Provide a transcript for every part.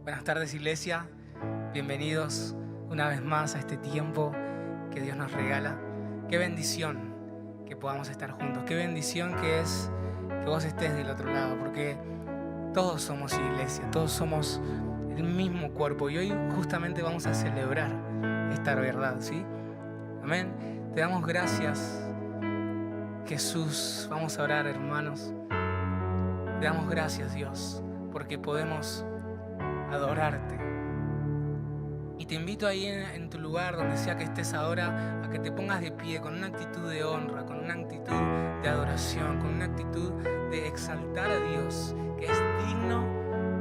Buenas tardes, iglesia. Bienvenidos una vez más a este tiempo que Dios nos regala. Qué bendición que podamos estar juntos. Qué bendición que es que vos estés del otro lado, porque todos somos iglesia, todos somos el mismo cuerpo. Y hoy justamente vamos a celebrar esta verdad, ¿sí? Amén. Te damos gracias, Jesús. Vamos a orar, hermanos. Te damos gracias, Dios, porque podemos adorarte. Y te invito ahí en tu lugar, donde sea que estés ahora, a que te pongas de pie con una actitud de honra, con una actitud de adoración, con una actitud de exaltar a Dios, que es digno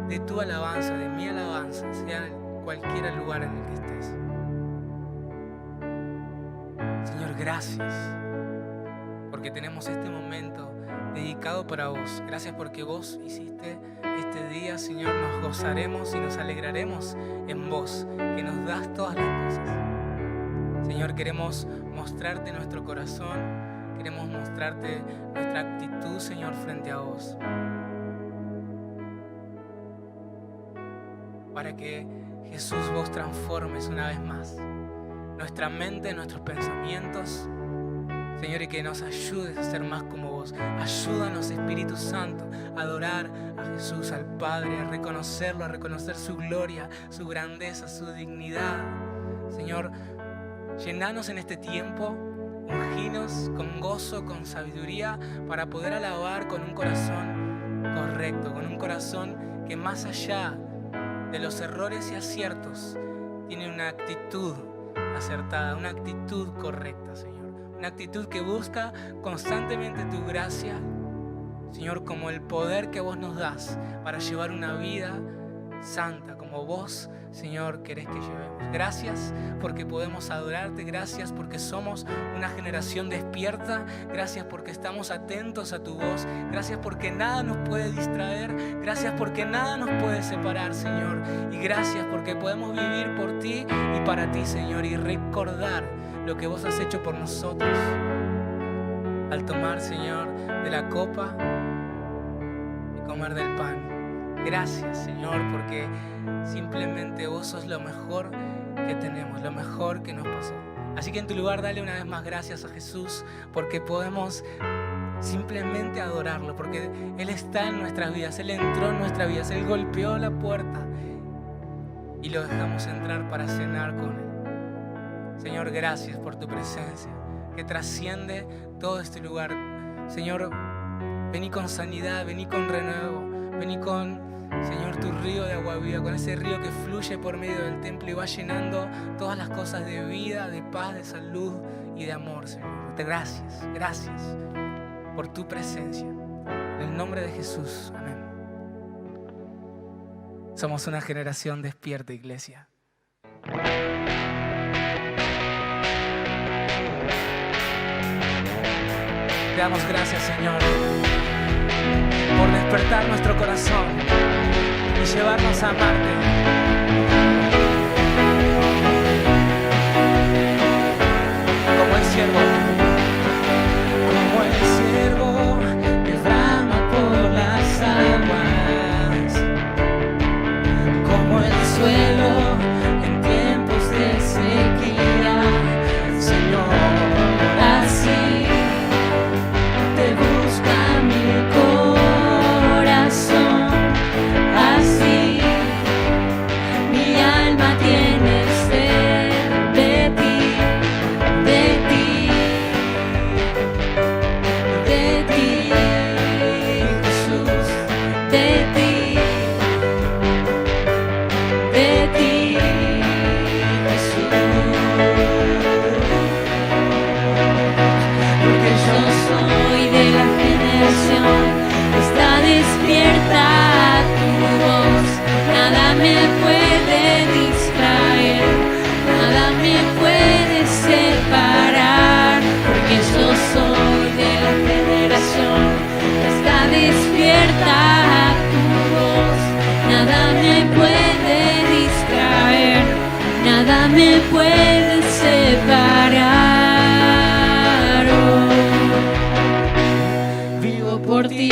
de tu alabanza, de mi alabanza, sea en cualquier lugar en el que estés. Señor, gracias, porque tenemos este momento dedicado para vos. Gracias porque vos hiciste este día, Señor. Nos gozaremos y nos alegraremos en vos, que nos das todas las cosas. Señor, queremos mostrarte nuestro corazón, queremos mostrarte nuestra actitud, Señor, frente a vos, para que, Jesús, vos transformes una vez más nuestra mente, nuestros pensamientos, Señor, y que nos ayudes a ser más como vos. Ayúdanos, Espíritu Santo, a adorar a Jesús, al Padre, a reconocerlo, a reconocer su gloria, su grandeza, su dignidad. Señor, llenanos en este tiempo, unginos con gozo, con sabiduría, para poder alabar con un corazón correcto, con un corazón que más allá de los errores y aciertos, tiene una actitud acertada, una actitud correcta, Señor. Una actitud que busca constantemente tu gracia, Señor, como el poder que vos nos das para llevar una vida santa, como vos, Señor, querés que llevemos. Gracias porque podemos adorarte, gracias porque somos una generación despierta, gracias porque estamos atentos a tu voz, gracias porque nada nos puede distraer, gracias porque nada nos puede separar, Señor, y gracias porque podemos vivir por ti y para ti, Señor, y recordar lo que vos has hecho por nosotros al tomar, Señor, de la copa y comer del pan. Gracias, Señor, porque simplemente vos sos lo mejor que tenemos, lo mejor que nos pasó. Así que en tu lugar dale una vez más gracias a Jesús, porque podemos simplemente adorarlo, porque Él está en nuestras vidas, Él entró en nuestras vidas, Él golpeó la puerta y lo dejamos entrar para cenar con Él. Señor, gracias por tu presencia que trasciende todo este lugar. Señor, vení con sanidad, vení con renuevo, vení con, Señor, tu río de agua viva, con ese río que fluye por medio del templo y va llenando todas las cosas de vida, de paz, de salud y de amor, Señor. Gracias, gracias por tu presencia. En el nombre de Jesús, amén. Somos una generación despierta, iglesia. Te damos gracias, Señor, por despertar nuestro corazón y llevarnos a amarte. Como el siervo que brama por las aguas, como el suelo en tiempos de sequía, Señor, así te busca mi corazón, así mi alma tiene sed de ti, de ti, de ti, Jesús, de ti, de ti, Jesús, porque yo soy de la generación que está despierta a tu voz. Nada me puede distraer, nada me puede separar, porque yo soy de la generación que está despierta a tu voz. Nada me puede distraer, nada me puede separar. Oh, vivo por ti.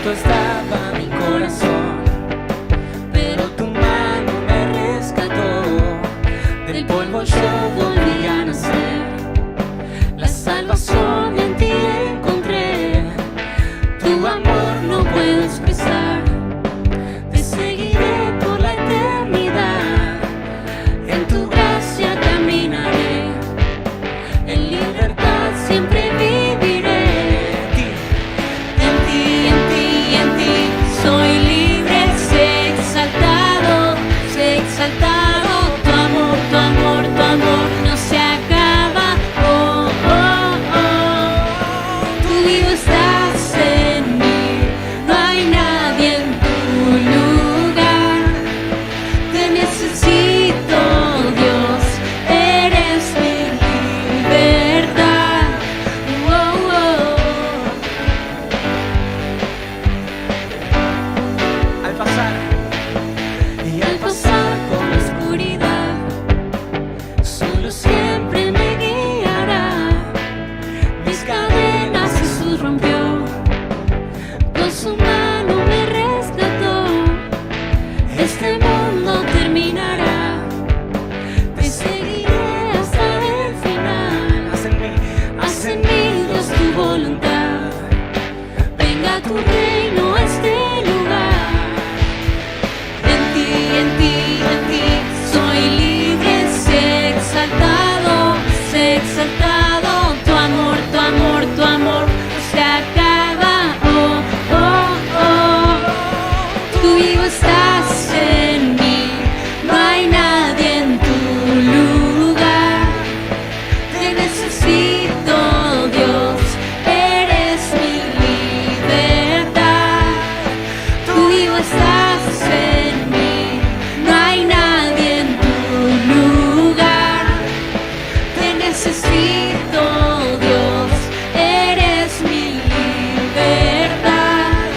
roto estaba mi corazón, pero tu mano me rescató. Del polvo yo volví a nacer. La salvación en ti encontré. Tu amor no puedo expresar. Te seguiré por la eternidad. En tu gracia caminaré. En libertad siempre viviré. En ti, en ti, en ti soy libre. Sé exaltado, sé exaltado. Tu amor, tu amor, tu amor no se acaba. Oh, oh, oh. Tú vivo estás en mí. No hay nadie en tu lugar. Te necesito, Dios. Eres mi libertad. Oh, oh. Al pasar y al pasar por la oscuridad, solo siempre me guiará. Mis cadenas Jesús rompió, con su mano me rescató. Este mundo terminará, te seguiré hasta el final. Haz en mí, Dios, tu voluntad. Venga a tu reino a este lugar. En ti, en ti, en ti soy libre, sé exaltado, sé exaltado. Tu amor, tu amor, tu amor no se acaba. Oh, oh, oh. Tú vivo estás en mí. No hay nadie en tu lugar. Te necesito, Dios. Eres mi libertad. Tú vivo estás en mí. No hay nadie en tu lugar. Te necesito, Dios. Eres mi libertad.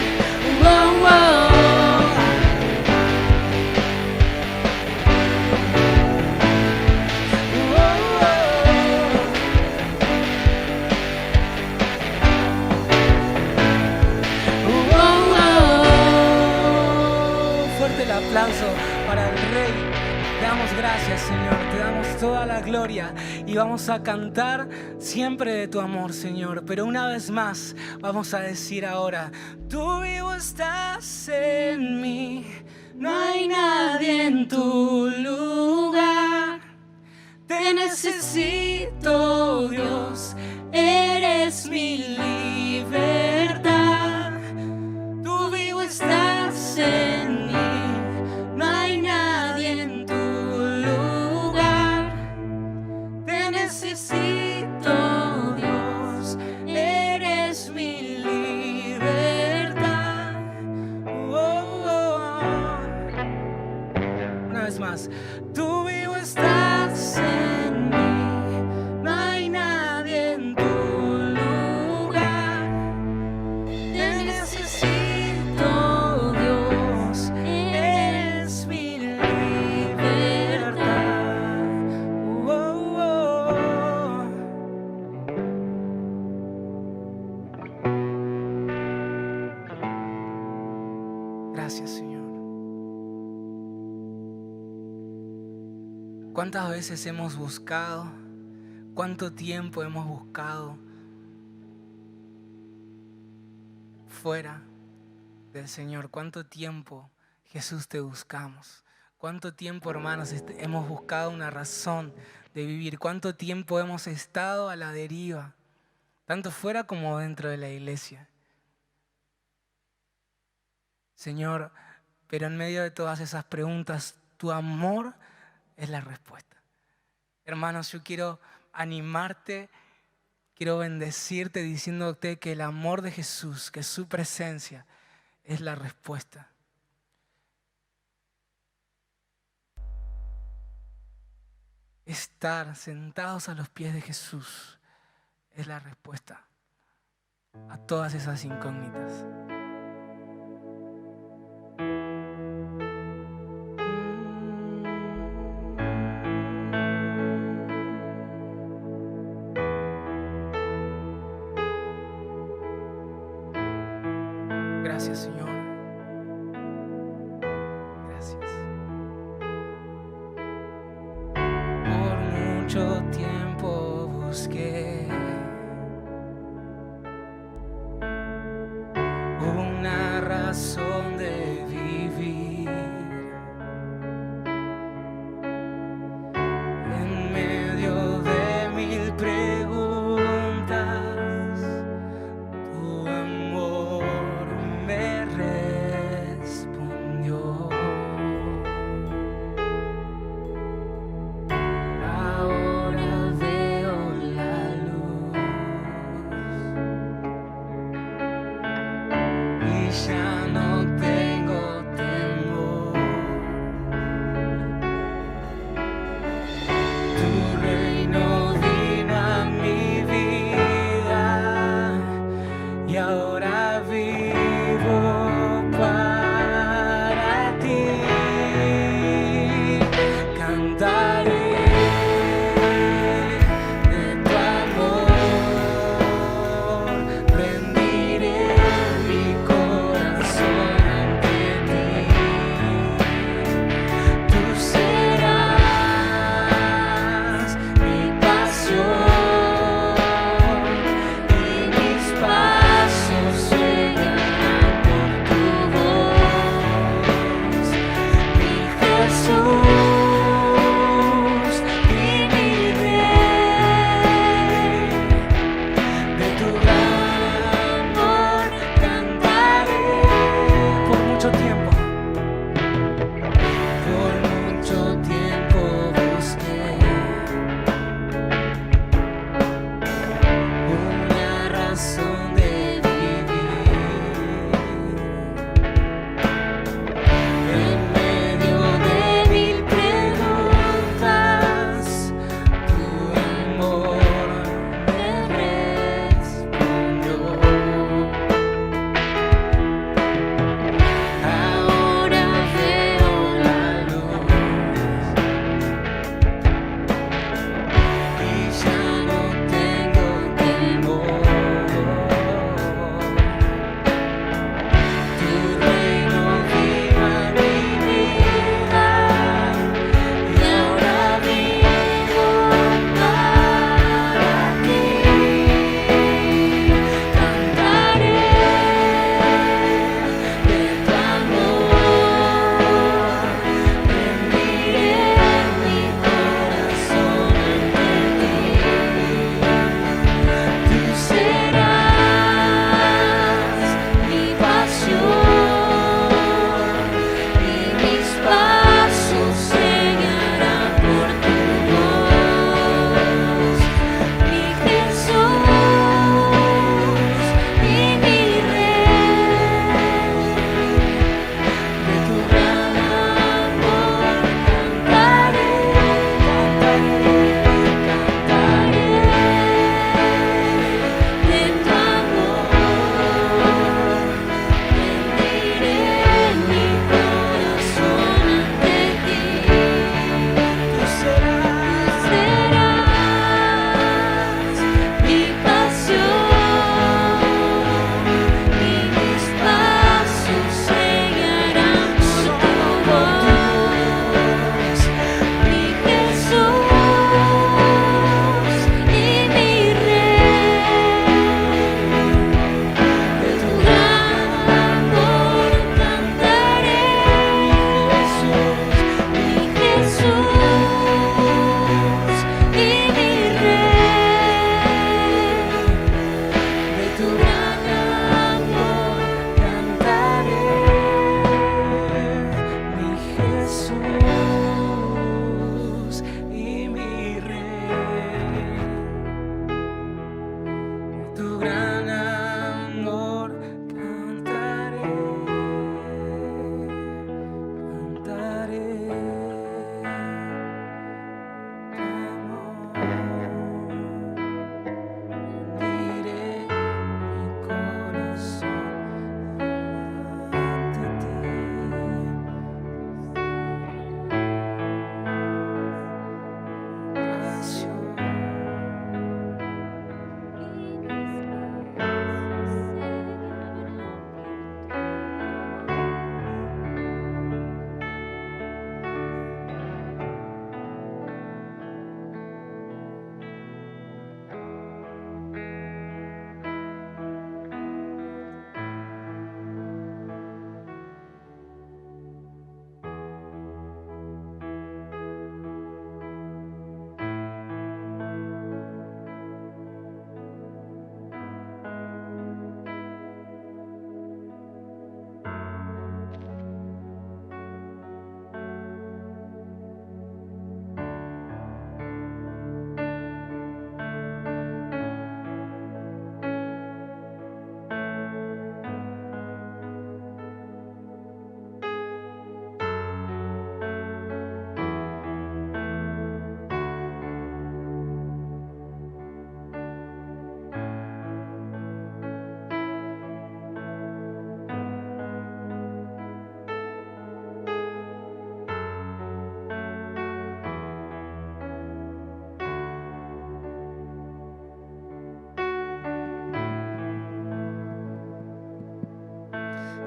Oh, oh. Fuerte el aplauso para el Rey. Te damos gracias, Señor. Te damos toda la gloria y vamos a cantar siempre de tu amor, Señor. Pero una vez más vamos a decir ahora: tú vivo estás en mí. No hay nadie en tu lugar. Te necesito, Dios. Eres mi libertad. Tú vivo estás en mí. No hay nadie en tu lugar. Te necesito, Dios. Eres mi libertad. Oh, oh. Una vez más. Tú vivo estás en mí. No hay nadie en tu lugar. Te necesito, Dios. Eres mi libertad. Oh, oh. Gracias, Señor. ¿Cuántas veces hemos buscado? ¿Cuánto tiempo hemos buscado fuera del Señor? ¿Cuánto tiempo, Jesús, te buscamos? ¿Cuánto tiempo, hermanos, hemos buscado una razón de vivir? ¿Cuánto tiempo hemos estado a la deriva, tanto fuera como dentro de la iglesia? Señor, pero en medio de todas esas preguntas, tu amor es la respuesta. Hermanos, yo quiero animarte, quiero bendecirte diciéndote que el amor de Jesús, que su presencia es la respuesta. Estar sentados a los pies de Jesús es la respuesta a todas esas incógnitas. Gracias, Señor. Gracias. Por mucho tiempo busqué una razón de vivir. En medio de mil preguntas, tu amor me respondió. Ahora veo la luz y ya no tengo temor. Tu reino vino a mi vida y ahora vivo para ti. Cantaré de tu amor, rendiré mi corazón ante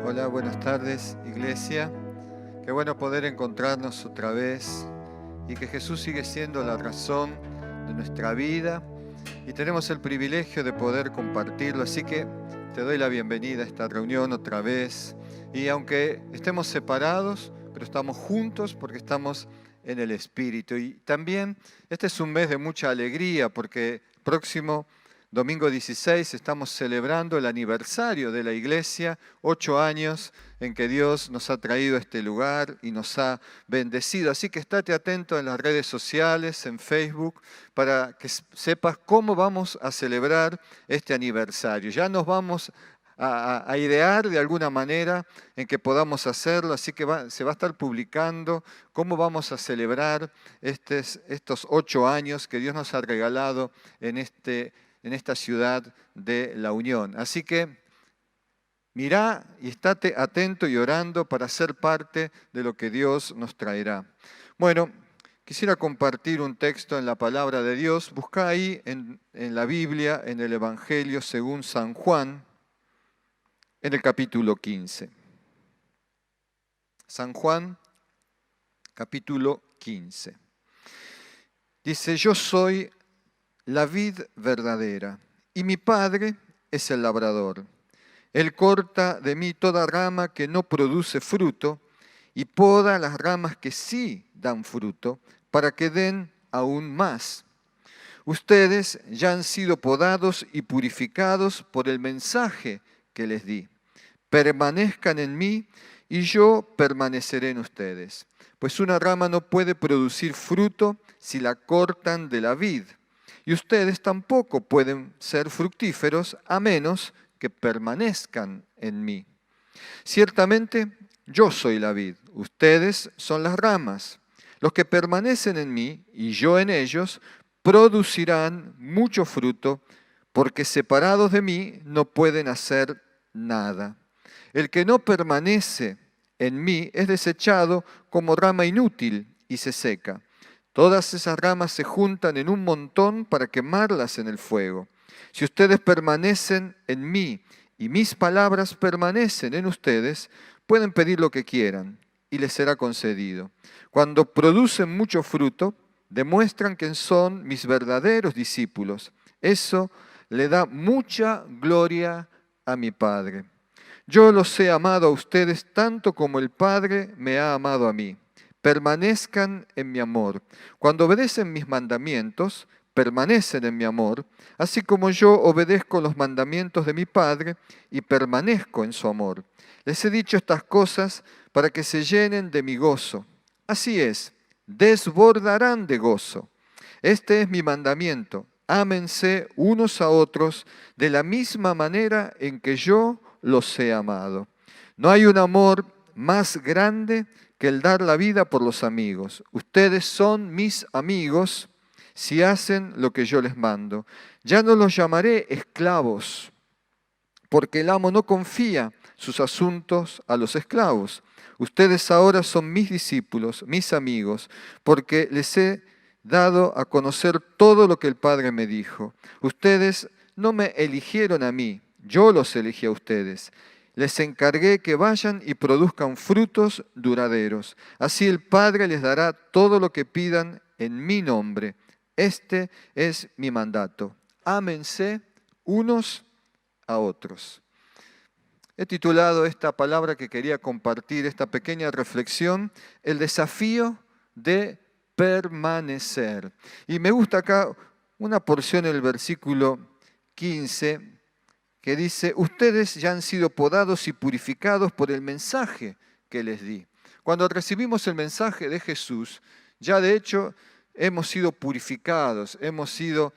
Hola, buenas tardes, iglesia. Qué bueno poder encontrarnos otra vez y que Jesús sigue siendo la razón de nuestra vida y tenemos el privilegio de poder compartirlo. Así que te doy la bienvenida a esta reunión otra vez. Y aunque estemos separados, pero estamos juntos porque estamos en el Espíritu. Y también este es un mes de mucha alegría porque próximo domingo 16 estamos celebrando el aniversario de la iglesia, 8 años en que Dios nos ha traído a este lugar y nos ha bendecido. Así que estate atento en las redes sociales, en Facebook, para que sepas cómo vamos a celebrar este aniversario. Ya nos vamos a idear de alguna manera en que podamos hacerlo, así que se va a estar publicando cómo vamos a celebrar estos 8 años que Dios nos ha regalado en esta ciudad de La Unión. Así que mirá y estate atento y orando para ser parte de lo que Dios nos traerá. Bueno, quisiera compartir un texto en la palabra de Dios. Busca ahí en la Biblia, en el Evangelio según San Juan, en el capítulo 15. San Juan, capítulo 15. Dice, yo soy la vid verdadera, y mi Padre es el labrador. Él corta de mí toda rama que no produce fruto, y poda las ramas que sí dan fruto, para que den aún más. Ustedes ya han sido podados y purificados por el mensaje que les di. Permanezcan en mí, y yo permaneceré en ustedes. Pues una rama no puede producir fruto si la cortan de la vid. Y ustedes tampoco pueden ser fructíferos a menos que permanezcan en mí. Ciertamente, yo soy la vid, ustedes son las ramas. Los que permanecen en mí y yo en ellos producirán mucho fruto, porque separados de mí no pueden hacer nada. El que no permanece en mí es desechado como rama inútil y se seca. Todas esas ramas se juntan en un montón para quemarlas en el fuego. Si ustedes permanecen en mí y mis palabras permanecen en ustedes, pueden pedir lo que quieran y les será concedido. Cuando producen mucho fruto, demuestran que son mis verdaderos discípulos. Eso le da mucha gloria a mi Padre. Yo los he amado a ustedes tanto como el Padre me ha amado a mí. Permanezcan en mi amor. Cuando obedecen mis mandamientos, permanecen en mi amor, así como yo obedezco los mandamientos de mi Padre y permanezco en su amor. Les he dicho estas cosas para que se llenen de mi gozo. Así es, desbordarán de gozo. Este es mi mandamiento. Ámense unos a otros de la misma manera en que yo los he amado. No hay un amor más grande que el dar la vida por los amigos. Ustedes son mis amigos si hacen lo que yo les mando. Ya no los llamaré esclavos, porque el amo no confía sus asuntos a los esclavos. Ustedes ahora son mis discípulos, mis amigos, porque les he dado a conocer todo lo que el Padre me dijo. Ustedes no me eligieron a mí, yo los elegí a ustedes. Les encargué que vayan y produzcan frutos duraderos. Así el Padre les dará todo lo que pidan en mi nombre. Este es mi mandato. Ámense unos a otros. He titulado esta palabra que quería compartir, esta pequeña reflexión, el desafío de permanecer. Y me gusta acá una porción del versículo 15 que dice, ustedes ya han sido podados y purificados por el mensaje que les di. Cuando recibimos el mensaje de Jesús, ya de hecho hemos sido purificados, hemos sido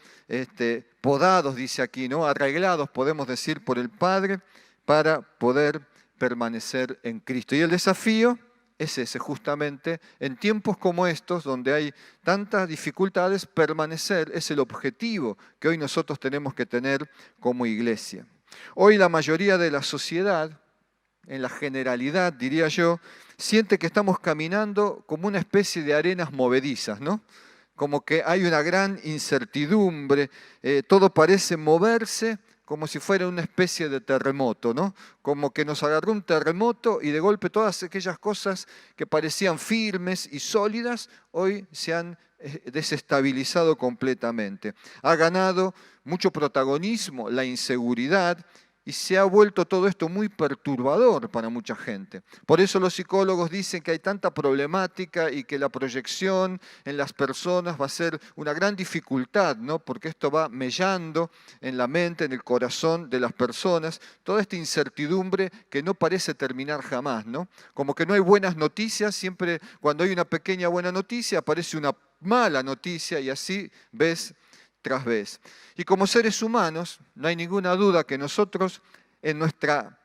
podados, dice aquí, ¿no? Arreglados, podemos decir, por el Padre para poder permanecer en Cristo. Y el desafío es ese, justamente, en tiempos como estos, donde hay tantas dificultades, permanecer es el objetivo que hoy nosotros tenemos que tener como iglesia. Hoy la mayoría de la sociedad, en la generalidad diría yo, siente que estamos caminando como una especie de arenas movedizas, ¿no? Como que hay una gran incertidumbre, todo parece moverse como si fuera una especie de terremoto, ¿no? Como que nos agarró un terremoto y de golpe todas aquellas cosas que parecían firmes y sólidas, hoy se han desestabilizado completamente. Ha ganado mucho protagonismo la inseguridad y se ha vuelto todo esto muy perturbador para mucha gente. Por eso los psicólogos dicen que hay tanta problemática y que la proyección en las personas va a ser una gran dificultad, ¿no? Porque esto va mellando en la mente, en el corazón de las personas, toda esta incertidumbre que no parece terminar jamás, ¿no? Como que no hay buenas noticias, siempre cuando hay una pequeña buena noticia aparece una mala noticia y así ves tras vez. Y como seres humanos, no hay ninguna duda que nosotros en nuestra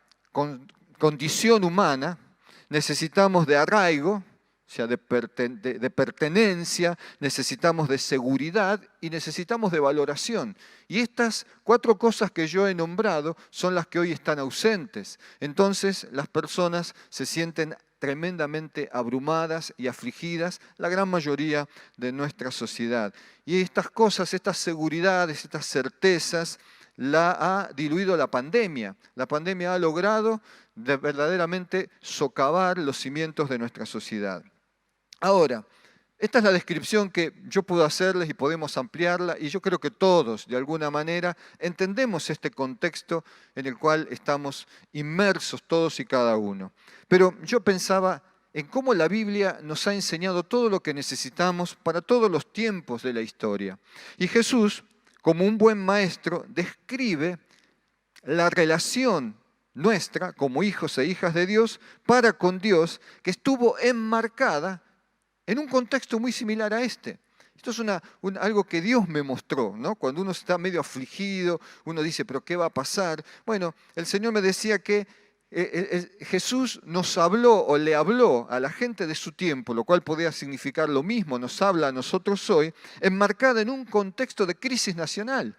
condición humana necesitamos de arraigo, o sea, de pertenencia, necesitamos de seguridad y necesitamos de valoración. Y estas 4 cosas que yo he nombrado son las que hoy están ausentes. Entonces las personas se sienten tremendamente abrumadas y afligidas, la gran mayoría de nuestra sociedad. Y estas cosas, estas seguridades, estas certezas, la ha diluido la pandemia. La pandemia ha logrado verdaderamente socavar los cimientos de nuestra sociedad. Ahora, esta es la descripción que yo puedo hacerles y podemos ampliarla, y yo creo que todos, de alguna manera, entendemos este contexto en el cual estamos inmersos todos y cada uno. Pero yo pensaba en cómo la Biblia nos ha enseñado todo lo que necesitamos para todos los tiempos de la historia. Y Jesús, como un buen maestro, describe la relación nuestra como hijos e hijas de Dios para con Dios, que estuvo enmarcada en un contexto muy similar a este. Esto es algo que Dios me mostró, ¿no? Cuando uno está medio afligido, uno dice, ¿pero qué va a pasar? Bueno, el Señor me decía que Jesús nos habló o le habló a la gente de su tiempo, lo cual podría significar lo mismo, nos habla a nosotros hoy, enmarcada en un contexto de crisis nacional.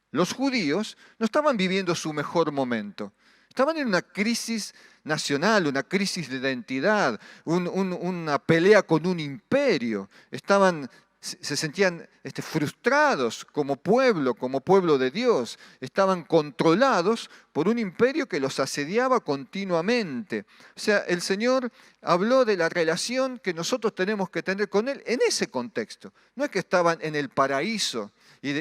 Los judíos no estaban viviendo su mejor momento. Estaban en una crisis nacional, una crisis de identidad, una pelea con un imperio. Se sentían frustrados como pueblo de Dios. Estaban controlados por un imperio que los asediaba continuamente. O sea, el Señor habló de la relación que nosotros tenemos que tener con Él en ese contexto. No es que estaban en el paraíso y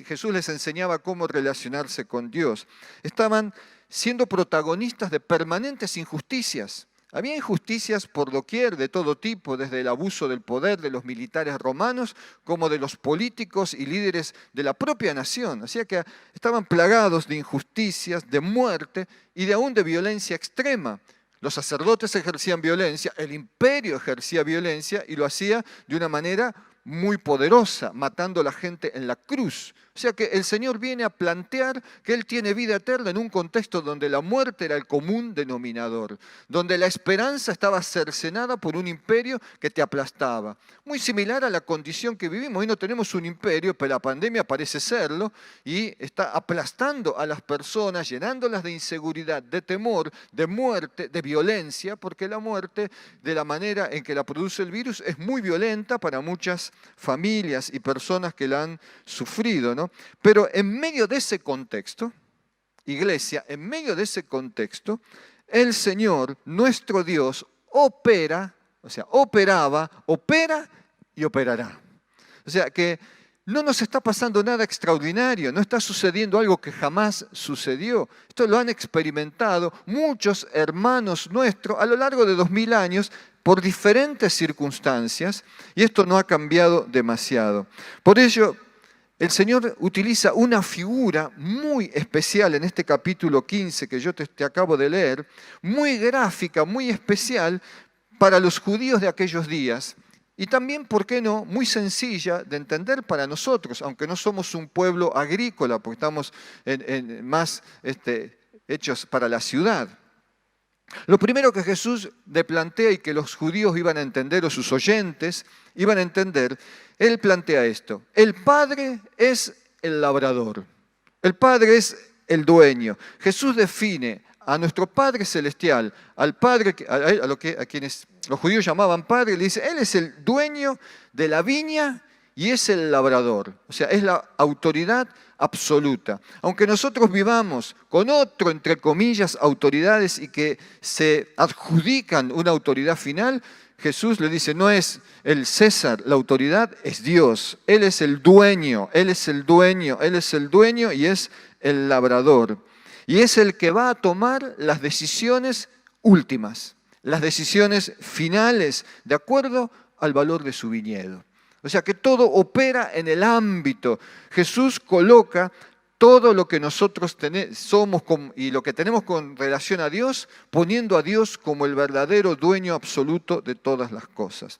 Jesús les enseñaba cómo relacionarse con Dios. Estaban siendo protagonistas de permanentes injusticias. Había injusticias por doquier, de todo tipo, desde el abuso del poder de los militares romanos, como de los políticos y líderes de la propia nación. Así que estaban plagados de injusticias, de muerte y de aún de violencia extrema. Los sacerdotes ejercían violencia, el imperio ejercía violencia y lo hacía de una manera muy poderosa, matando a la gente en la cruz. O sea que el Señor viene a plantear que Él tiene vida eterna en un contexto donde la muerte era el común denominador, donde la esperanza estaba cercenada por un imperio que te aplastaba. Muy similar a la condición que vivimos. Hoy no tenemos un imperio, pero la pandemia parece serlo y está aplastando a las personas, llenándolas de inseguridad, de temor, de muerte, de violencia, porque la muerte, de la manera en que la produce el virus, es muy violenta para muchas familias y personas que la han sufrido, ¿no? Pero en medio de ese contexto, iglesia, en medio de ese contexto, el Señor, nuestro Dios, opera, o sea, operaba, opera y operará. O sea que no nos está pasando nada extraordinario, no está sucediendo algo que jamás sucedió. Esto lo han experimentado muchos hermanos nuestros a lo largo de 2000 años por diferentes circunstancias y esto no ha cambiado demasiado. Por ello, el Señor utiliza una figura muy especial en este capítulo 15 que yo te acabo de leer, muy gráfica, muy especial para los judíos de aquellos días y también, ¿por qué no?, muy sencilla de entender para nosotros, aunque no somos un pueblo agrícola, porque estamos más hechos para la ciudad. Lo primero que Jesús le plantea y que los judíos iban a entender, o sus oyentes iban a entender, Él plantea esto. El Padre es el labrador. El Padre es el dueño. Jesús define a nuestro Padre Celestial, al Padre, a quienes los judíos llamaban Padre, le dice, Él es el dueño de la viña y es el labrador. O sea, es la autoridad absoluta. Aunque nosotros vivamos con otro, entre comillas, autoridades y que se adjudican una autoridad final, Jesús le dice, no es el César la autoridad, es Dios. Él es el dueño, Él es el dueño, Él es el dueño y es el labrador. Y es el que va a tomar las decisiones últimas, las decisiones finales, de acuerdo al valor de su viñedo. O sea que todo opera en el ámbito. Jesús coloca todo lo que nosotros somos y lo que tenemos con relación a Dios, poniendo a Dios como el verdadero dueño absoluto de todas las cosas.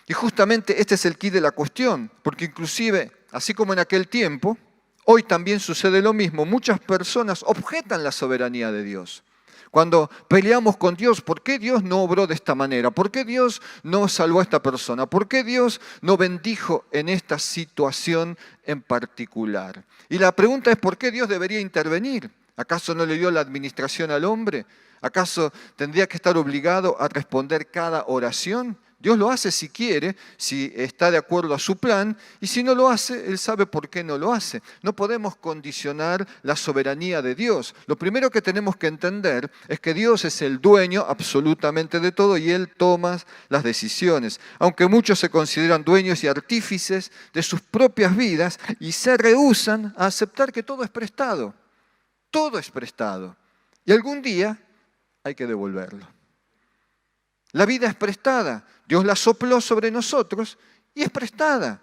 Y justamente este es el quid de la cuestión, porque inclusive, así como en aquel tiempo, hoy también sucede lo mismo. Muchas personas objetan la soberanía de Dios. Cuando peleamos con Dios, ¿por qué Dios no obró de esta manera? ¿Por qué Dios no salvó a esta persona? ¿Por qué Dios no bendijo en esta situación en particular? Y la pregunta es, ¿por qué Dios debería intervenir? ¿Acaso no le dio la administración al hombre? ¿Acaso tendría que estar obligado a responder cada oración? Dios lo hace si quiere, si está de acuerdo a su plan, y si no lo hace, Él sabe por qué no lo hace. No podemos condicionar la soberanía de Dios. Lo primero que tenemos que entender es que Dios es el dueño absolutamente de todo y Él toma las decisiones. Aunque muchos se consideran dueños y artífices de sus propias vidas y se rehúsan a aceptar que todo es prestado. Todo es prestado. Y algún día hay que devolverlo. La vida es prestada. Dios la sopló sobre nosotros y es prestada.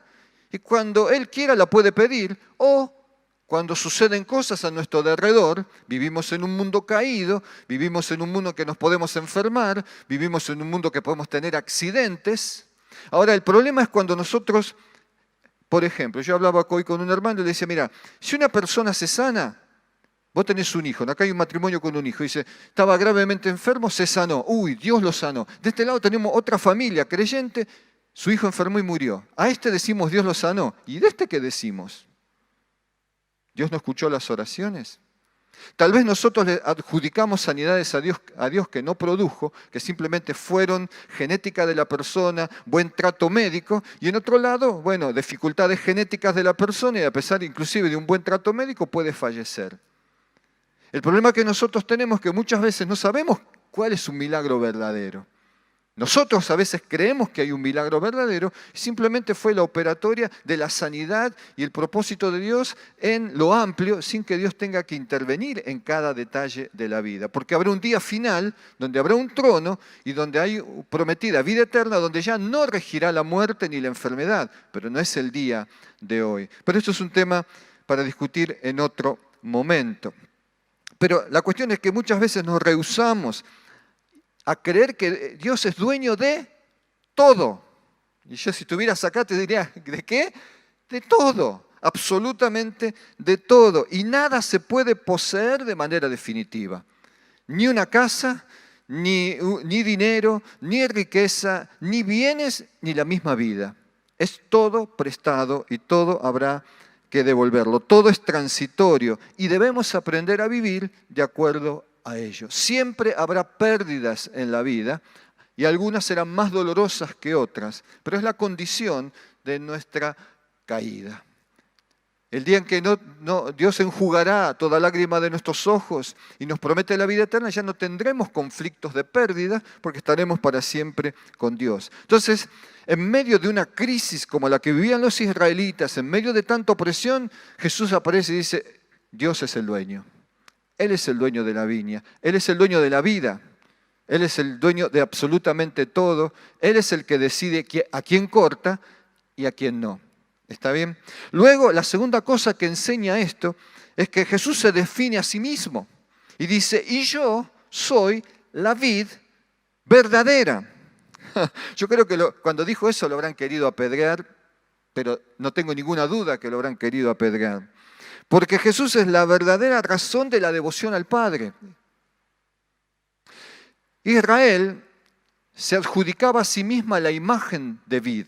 Y cuando Él quiera la puede pedir, o cuando suceden cosas a nuestro alrededor, vivimos en un mundo caído, vivimos en un mundo que nos podemos enfermar, vivimos en un mundo que podemos tener accidentes. Ahora, el problema es cuando nosotros, por ejemplo, yo hablaba hoy con un hermano y le decía, mira, si una persona se sana, vos tenés un hijo, acá hay un matrimonio con un hijo, dice, estaba gravemente enfermo, se sanó, uy, Dios lo sanó. De este lado tenemos otra familia creyente, su hijo enfermó y murió. A este decimos Dios lo sanó. ¿Y de este qué decimos? ¿Dios no escuchó las oraciones? Tal vez nosotros le adjudicamos sanidades a Dios que no produjo, que simplemente fueron genética de la persona, buen trato médico, y en otro lado, bueno, dificultades genéticas de la persona y a pesar inclusive de un buen trato médico puede fallecer. El problema que nosotros tenemos es que muchas veces no sabemos cuál es un milagro verdadero. Nosotros a veces creemos que hay un milagro verdadero y simplemente fue la operatoria de la sanidad y el propósito de Dios en lo amplio sin que Dios tenga que intervenir en cada detalle de la vida. Porque habrá un día final donde habrá un trono y donde hay prometida vida eterna donde ya no regirá la muerte ni la enfermedad, pero no es el día de hoy. Pero esto es un tema para discutir en otro momento. Pero la cuestión es que muchas veces nos rehusamos a creer que Dios es dueño de todo. Y yo si estuvieras acá te diría, ¿de qué? De todo, absolutamente de todo. Y nada se puede poseer de manera definitiva. Ni una casa, ni dinero, ni riqueza, ni bienes, ni la misma vida. Es todo prestado y todo habrá que devolverlo. Todo es transitorio y debemos aprender a vivir de acuerdo a ello. Siempre habrá pérdidas en la vida y algunas serán más dolorosas que otras, pero es la condición de nuestra caída. El día en que Dios enjugará toda lágrima de nuestros ojos y nos promete la vida eterna, ya no tendremos conflictos de pérdida porque estaremos para siempre con Dios. Entonces, en medio de una crisis como la que vivían los israelitas, en medio de tanta opresión, Jesús aparece y dice, Dios es el dueño. Él es el dueño de la viña, Él es el dueño de la vida, Él es el dueño de absolutamente todo, Él es el que decide a quién corta y a quién no. ¿Está bien? Luego, la segunda cosa que enseña esto es que Jesús se define a sí mismo y dice, y yo soy la vid verdadera. Yo creo que cuando dijo eso lo habrán querido apedrear, pero no tengo ninguna duda que lo habrán querido apedrear. Porque Jesús es la verdadera razón de la devoción al Padre. Israel se adjudicaba a sí misma la imagen de vid.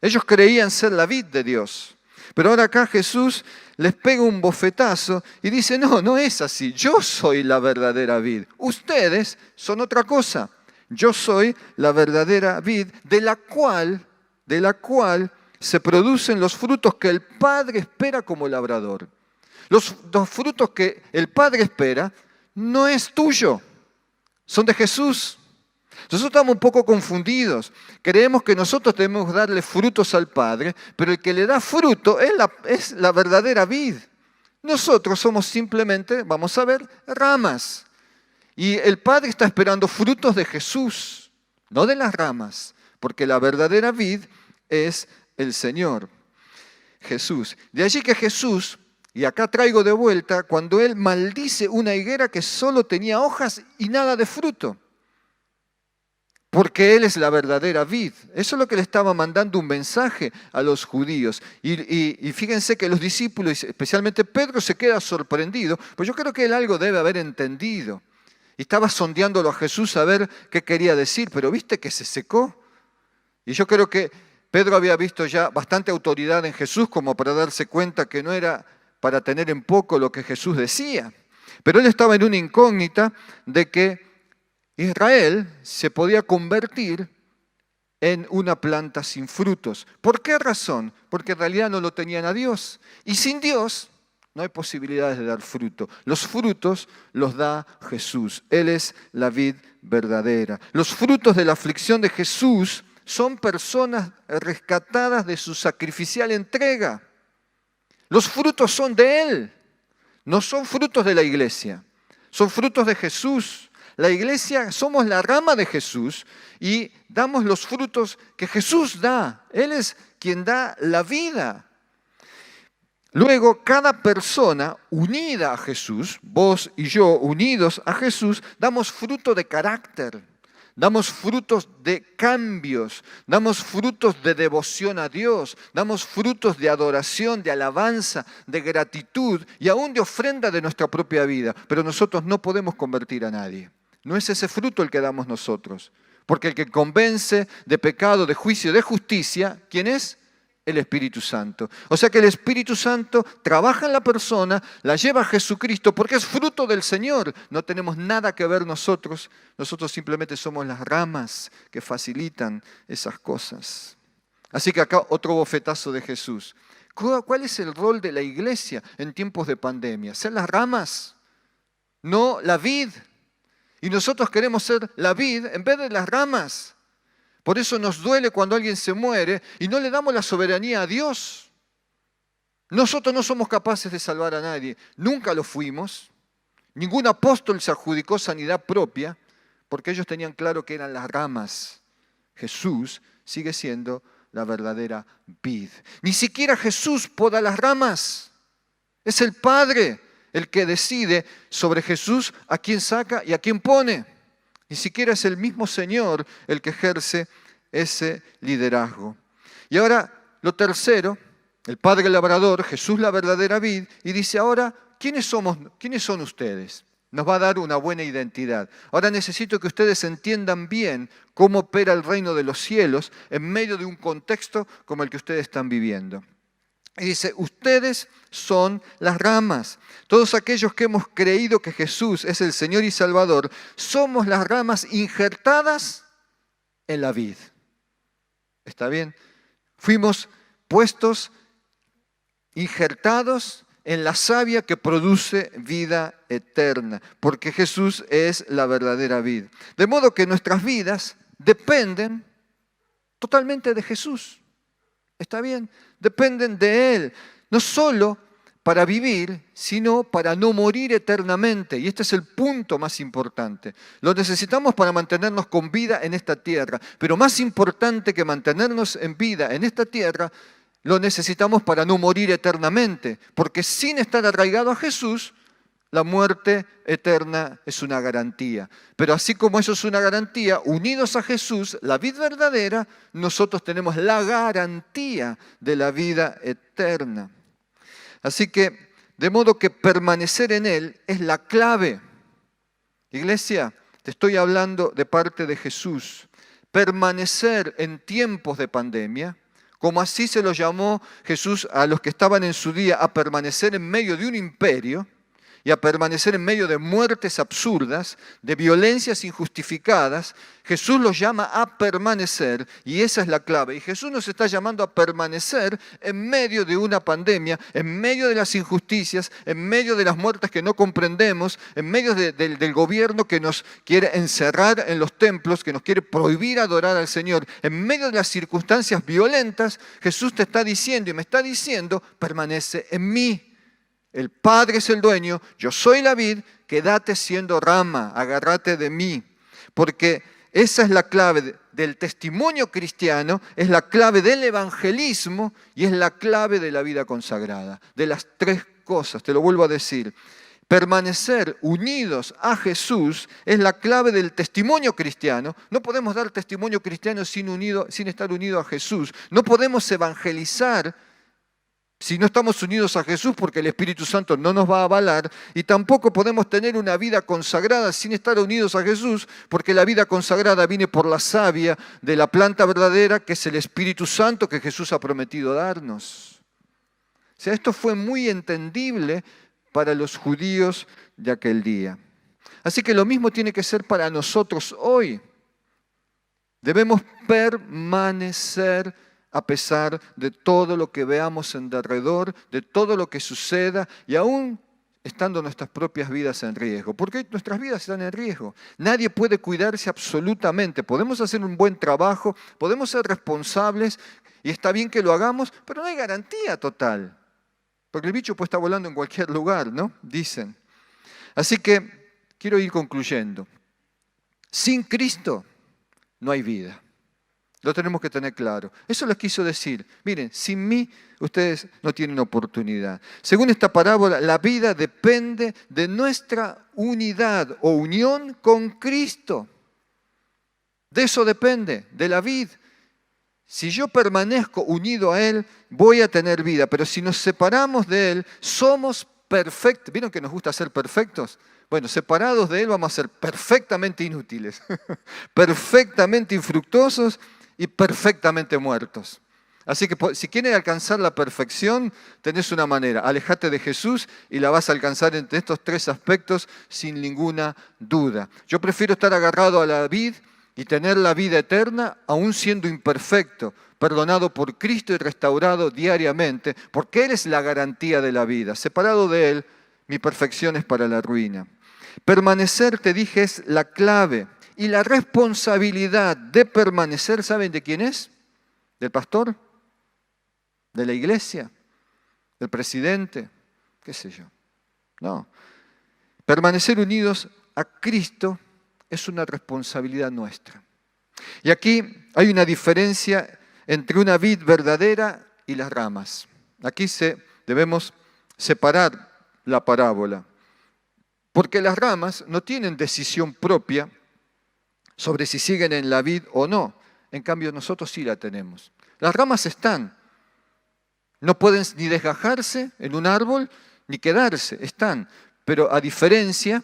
Ellos creían ser la vid de Dios. Pero ahora acá Jesús les pega un bofetazo y dice, no, no es así. Yo soy la verdadera vid. Ustedes son otra cosa. Yo soy la verdadera vid de la cual de la cual se producen los frutos que el Padre espera como labrador. Los frutos que el Padre espera no es tuyo, son de Jesús. Nosotros estamos un poco confundidos. Creemos que nosotros debemos darle frutos al Padre, pero el que le da fruto es la verdadera vid. Nosotros somos simplemente, vamos a ver, ramas. Y el Padre está esperando frutos de Jesús, no de las ramas, porque la verdadera vid es el Señor, Jesús. De allí que Jesús, y acá traigo de vuelta, cuando Él maldice una higuera que solo tenía hojas y nada de fruto, porque Él es la verdadera vid. Eso es lo que le estaba mandando un mensaje a los judíos. Y fíjense que los discípulos, especialmente Pedro, se queda sorprendido, pues yo creo que Él algo debe haber entendido. Y estaba sondeándolo a Jesús a ver qué quería decir, pero ¿viste que se secó? Y yo creo que Pedro había visto ya bastante autoridad en Jesús como para darse cuenta que no era para tener en poco lo que Jesús decía. Pero él estaba en una incógnita de que Israel se podía convertir en una planta sin frutos. ¿Por qué razón? Porque en realidad no lo tenían a Dios. Y sin Dios no hay posibilidades de dar fruto. Los frutos los da Jesús. Él es la vid verdadera. Los frutos de la aflicción de Jesús son personas rescatadas de su sacrificial entrega. Los frutos son de Él, no son frutos de la iglesia, son frutos de Jesús. La iglesia somos la rama de Jesús y damos los frutos que Jesús da. Él es quien da la vida. Luego, cada persona unida a Jesús, vos y yo unidos a Jesús, damos fruto de carácter. Damos frutos de cambios, damos frutos de devoción a Dios, damos frutos de adoración, de alabanza, de gratitud y aún de ofrenda de nuestra propia vida. Pero nosotros no podemos convertir a nadie. No es ese fruto el que damos nosotros. Porque el que convence de pecado, de juicio, de justicia, ¿quién es? El Espíritu Santo. O sea que el Espíritu Santo trabaja en la persona, la lleva a Jesucristo porque es fruto del Señor. No tenemos nada que ver nosotros. Nosotros simplemente somos las ramas que facilitan esas cosas. Así que acá otro bofetazo de Jesús. ¿Cuál es el rol de la iglesia en tiempos de pandemia? Ser las ramas, no la vid. Y nosotros queremos ser la vid en vez de las ramas. Por eso nos duele cuando alguien se muere y no le damos la soberanía a Dios. Nosotros no somos capaces de salvar a nadie. Nunca lo fuimos. Ningún apóstol se adjudicó sanidad propia porque ellos tenían claro que eran las ramas. Jesús sigue siendo la verdadera vid. Ni siquiera Jesús poda las ramas. Es el Padre el que decide sobre Jesús a quién saca y a quién pone. Ni siquiera es el mismo Señor el que ejerce ese liderazgo. Y ahora, lo tercero, el Padre labrador, Jesús la verdadera vid, y dice ahora, ¿quiénes son ustedes? Nos va a dar una buena identidad. Ahora necesito que ustedes entiendan bien cómo opera el reino de los cielos en medio de un contexto como el que ustedes están viviendo. Y dice, ustedes son las ramas. Todos aquellos que hemos creído que Jesús es el Señor y Salvador, somos las ramas injertadas en la vid. ¿Está bien? Fuimos puestos, injertados en la savia que produce vida eterna, porque Jesús es la verdadera vid. De modo que nuestras vidas dependen totalmente de Jesús. ¿Está bien? Dependen de Él, no solo para vivir, sino para no morir eternamente. Y este es el punto más importante. Lo necesitamos para mantenernos con vida en esta tierra, pero más importante que mantenernos en vida en esta tierra, lo necesitamos para no morir eternamente, porque sin estar arraigado a Jesús, la muerte eterna es una garantía. Pero así como eso es una garantía, unidos a Jesús, la vida verdadera, nosotros tenemos la garantía de la vida eterna. Así que, de modo que permanecer en Él es la clave. Iglesia, te estoy hablando de parte de Jesús. Permanecer en tiempos de pandemia, como así se lo llamó Jesús a los que estaban en su día a permanecer en medio de un imperio, y a permanecer en medio de muertes absurdas, de violencias injustificadas, Jesús los llama a permanecer y esa es la clave. Y Jesús nos está llamando a permanecer en medio de una pandemia, en medio de las injusticias, en medio de las muertes que no comprendemos, en medio del gobierno que nos quiere encerrar en los templos, que nos quiere prohibir adorar al Señor. En medio de las circunstancias violentas, Jesús te está diciendo y me está diciendo, permanece en mí. El Padre es el dueño, yo soy la vid, quédate siendo rama, agárrate de mí. Porque esa es la clave del testimonio cristiano, es la clave del evangelismo y es la clave de la vida consagrada. De las tres cosas, te lo vuelvo a decir. Permanecer unidos a Jesús es la clave del testimonio cristiano. No podemos dar testimonio cristiano sin estar unidos a Jesús. No podemos evangelizar si no estamos unidos a Jesús, porque el Espíritu Santo no nos va a avalar, y tampoco podemos tener una vida consagrada sin estar unidos a Jesús, porque la vida consagrada viene por la savia de la planta verdadera, que es el Espíritu Santo que Jesús ha prometido darnos. O sea, esto fue muy entendible para los judíos de aquel día. Así que lo mismo tiene que ser para nosotros hoy. Debemos permanecer a pesar de todo lo que veamos en derredor, de todo lo que suceda y aún estando nuestras propias vidas en riesgo. Porque nuestras vidas están en riesgo. Nadie puede cuidarse absolutamente. Podemos hacer un buen trabajo, podemos ser responsables y está bien que lo hagamos, pero no hay garantía total. Porque el bicho puede estar volando en cualquier lugar, ¿no? Dicen. Así que quiero ir concluyendo. Sin Cristo no hay vida. Lo tenemos que tener claro. Eso les quiso decir. Miren, sin mí ustedes no tienen oportunidad. Según esta parábola, la vida depende de nuestra unidad o unión con Cristo. De eso depende, de la vid. Si yo permanezco unido a Él, voy a tener vida. Pero si nos separamos de Él, somos perfectos. ¿Vieron que nos gusta ser perfectos? Bueno, separados de Él vamos a ser perfectamente inútiles, perfectamente infructuosos y perfectamente muertos. Así que si quieres alcanzar la perfección, tenés una manera. Alejate de Jesús y la vas a alcanzar entre estos tres aspectos sin ninguna duda. Yo prefiero estar agarrado a la vid y tener la vida eterna, aún siendo imperfecto, perdonado por Cristo y restaurado diariamente, porque Él es la garantía de la vida. Separado de Él, mi perfección es para la ruina. Permanecer, te dije, es la clave. Y la responsabilidad de permanecer, ¿saben de quién es? ¿Del pastor? ¿De la iglesia? ¿Del presidente? ¿Qué sé yo? No. Permanecer unidos a Cristo es una responsabilidad nuestra. Y aquí hay una diferencia entre una vid verdadera y las ramas. Aquí debemos separar la parábola. Porque las ramas no tienen decisión propia sobre si siguen en la vid o no. En cambio, nosotros sí la tenemos. Las ramas están. No pueden ni desgajarse en un árbol, ni quedarse. Están. Pero a diferencia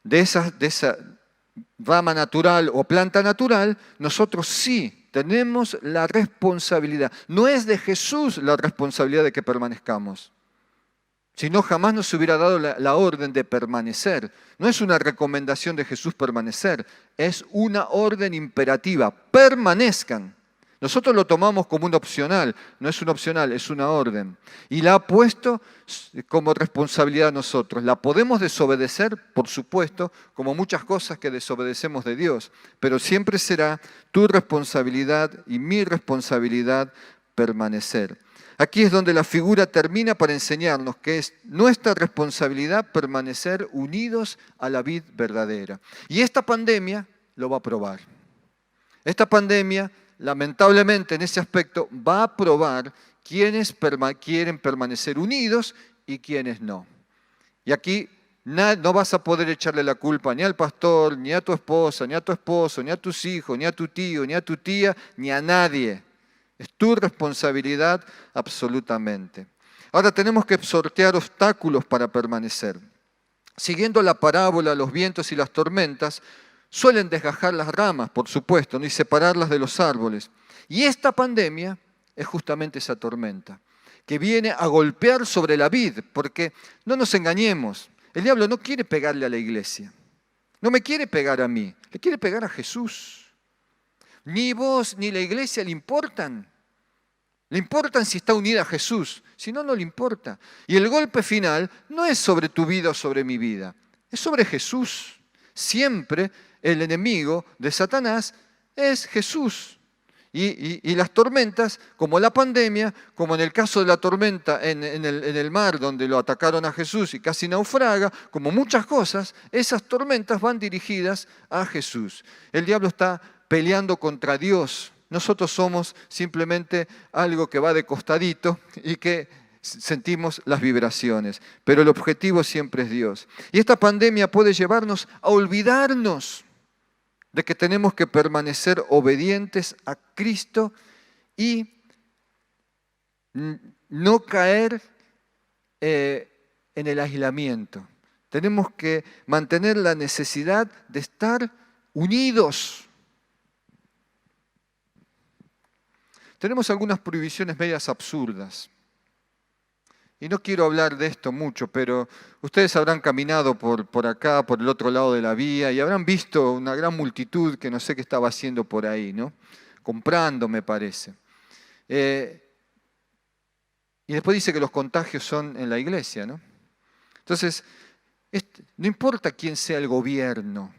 de esa rama natural o planta natural, nosotros sí tenemos la responsabilidad. No es de Jesús la responsabilidad de que permanezcamos. Si no, jamás nos hubiera dado la orden de permanecer. No es una recomendación de Jesús permanecer, es una orden imperativa. Permanezcan. Nosotros lo tomamos como un opcional. No es un opcional, es una orden. Y la ha puesto como responsabilidad a nosotros. ¿La podemos desobedecer? Por supuesto, como muchas cosas que desobedecemos de Dios. Pero siempre será tu responsabilidad y mi responsabilidad permanecer. Aquí es donde la figura termina para enseñarnos que es nuestra responsabilidad permanecer unidos a la vid verdadera. Y esta pandemia lo va a probar. Esta pandemia, lamentablemente en ese aspecto, va a probar quiénes quieren permanecer unidos y quiénes no. Y aquí no vas a poder echarle la culpa ni al pastor, ni a tu esposa, ni a tu esposo, ni a tus hijos, ni a tu tío, ni a tu tía, ni a nadie. Es tu responsabilidad absolutamente. Ahora tenemos que sortear obstáculos para permanecer. Siguiendo la parábola, los vientos y las tormentas suelen desgajar las ramas, por supuesto, ¿no? Y separarlas de los árboles. Y esta pandemia es justamente esa tormenta, que viene a golpear sobre la vid, porque no nos engañemos, El diablo no quiere pegarle a la iglesia. No me quiere pegar a mí, le quiere pegar a Jesús. Ni vos ni la iglesia le importan. Le importan si está unida a Jesús, si no, no le importa. Y el golpe final no es sobre tu vida o sobre mi vida, es sobre Jesús. Siempre el enemigo de Satanás es Jesús. Y las tormentas, como la pandemia, como en el caso de la tormenta en el mar donde lo atacaron a Jesús y casi naufraga, como muchas cosas, esas tormentas van dirigidas a Jesús. El diablo está peleando contra Dios. Nosotros somos simplemente algo que va de costadito y que sentimos las vibraciones. Pero el objetivo siempre es Dios. Y esta pandemia puede llevarnos a olvidarnos de que tenemos que permanecer obedientes a Cristo y no caer en el aislamiento. Tenemos que mantener la necesidad de estar unidos. Tenemos algunas prohibiciones medias absurdas. Y no quiero hablar de esto mucho, pero ustedes habrán caminado por acá, por el otro lado de la vía, y habrán visto una gran multitud que no sé qué estaba haciendo por ahí, ¿no? Comprando, me parece. Y después dice que los contagios son en la iglesia, ¿no? Entonces, no importa quién sea el gobierno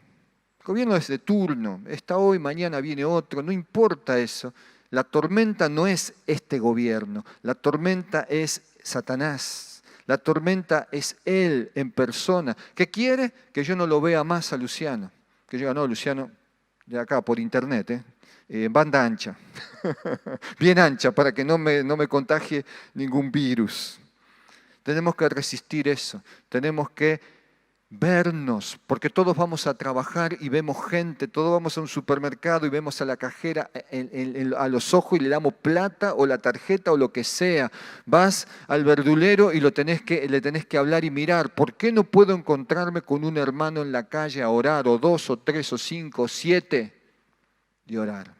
es de turno, está hoy, mañana viene otro, no importa eso. La tormenta no es este gobierno, la tormenta es Satanás. La tormenta es él en persona. ¿Qué quiere? Que yo no lo vea más a Luciano. Que yo diga, no, Luciano, de acá por internet, en banda ancha. Bien ancha, para que no me contagie ningún virus. Tenemos que resistir eso. Tenemos que vernos, porque todos vamos a trabajar y vemos gente, todos vamos a un supermercado y vemos a la cajera a los ojos y le damos plata o la tarjeta o lo que sea. Vas al verdulero y le tenés que hablar y mirar. ¿Por qué no puedo encontrarme con un hermano en la calle a orar, o 2, o 3, o 5, o 7 y orar?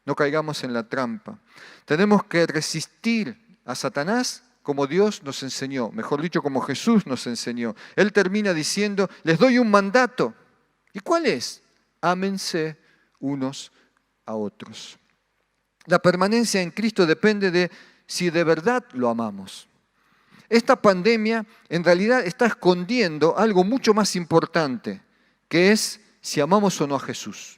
No caigamos en la trampa. Tenemos que resistir a Satanás como Dios nos enseñó, mejor dicho, como Jesús nos enseñó. Él termina diciendo, les doy un mandato. ¿Y cuál es? Ámense unos a otros. La permanencia en Cristo depende de si de verdad lo amamos. Esta pandemia en realidad está escondiendo algo mucho más importante, que es si amamos o no a Jesús.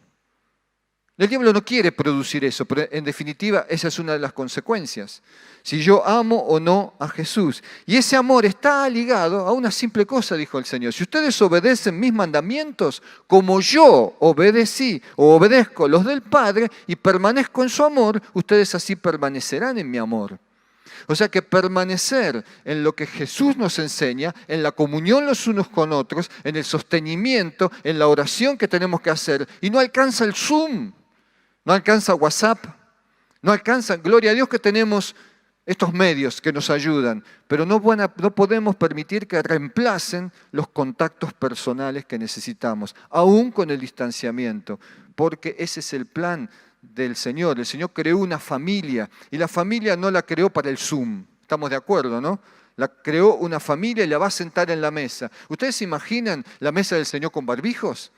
El diablo no quiere producir eso, pero en definitiva esa es una de las consecuencias. Si yo amo o no a Jesús. Y ese amor está ligado a una simple cosa, dijo el Señor. Si ustedes obedecen mis mandamientos, como yo obedecí o obedezco los del Padre y permanezco en su amor, ustedes así permanecerán en mi amor. O sea que permanecer en lo que Jesús nos enseña, en la comunión los unos con otros, en el sostenimiento, en la oración que tenemos que hacer. Y no alcanza el Zoom, no alcanza WhatsApp, no alcanza, gloria a Dios que tenemos estos medios que nos ayudan, pero no podemos permitir que reemplacen los contactos personales que necesitamos, aún con el distanciamiento, porque ese es el plan del Señor. El Señor creó una familia y la familia no la creó para el Zoom. Estamos de acuerdo, ¿no? La creó una familia y la va a sentar en la mesa. ¿Ustedes se imaginan la mesa del Señor con barbijos?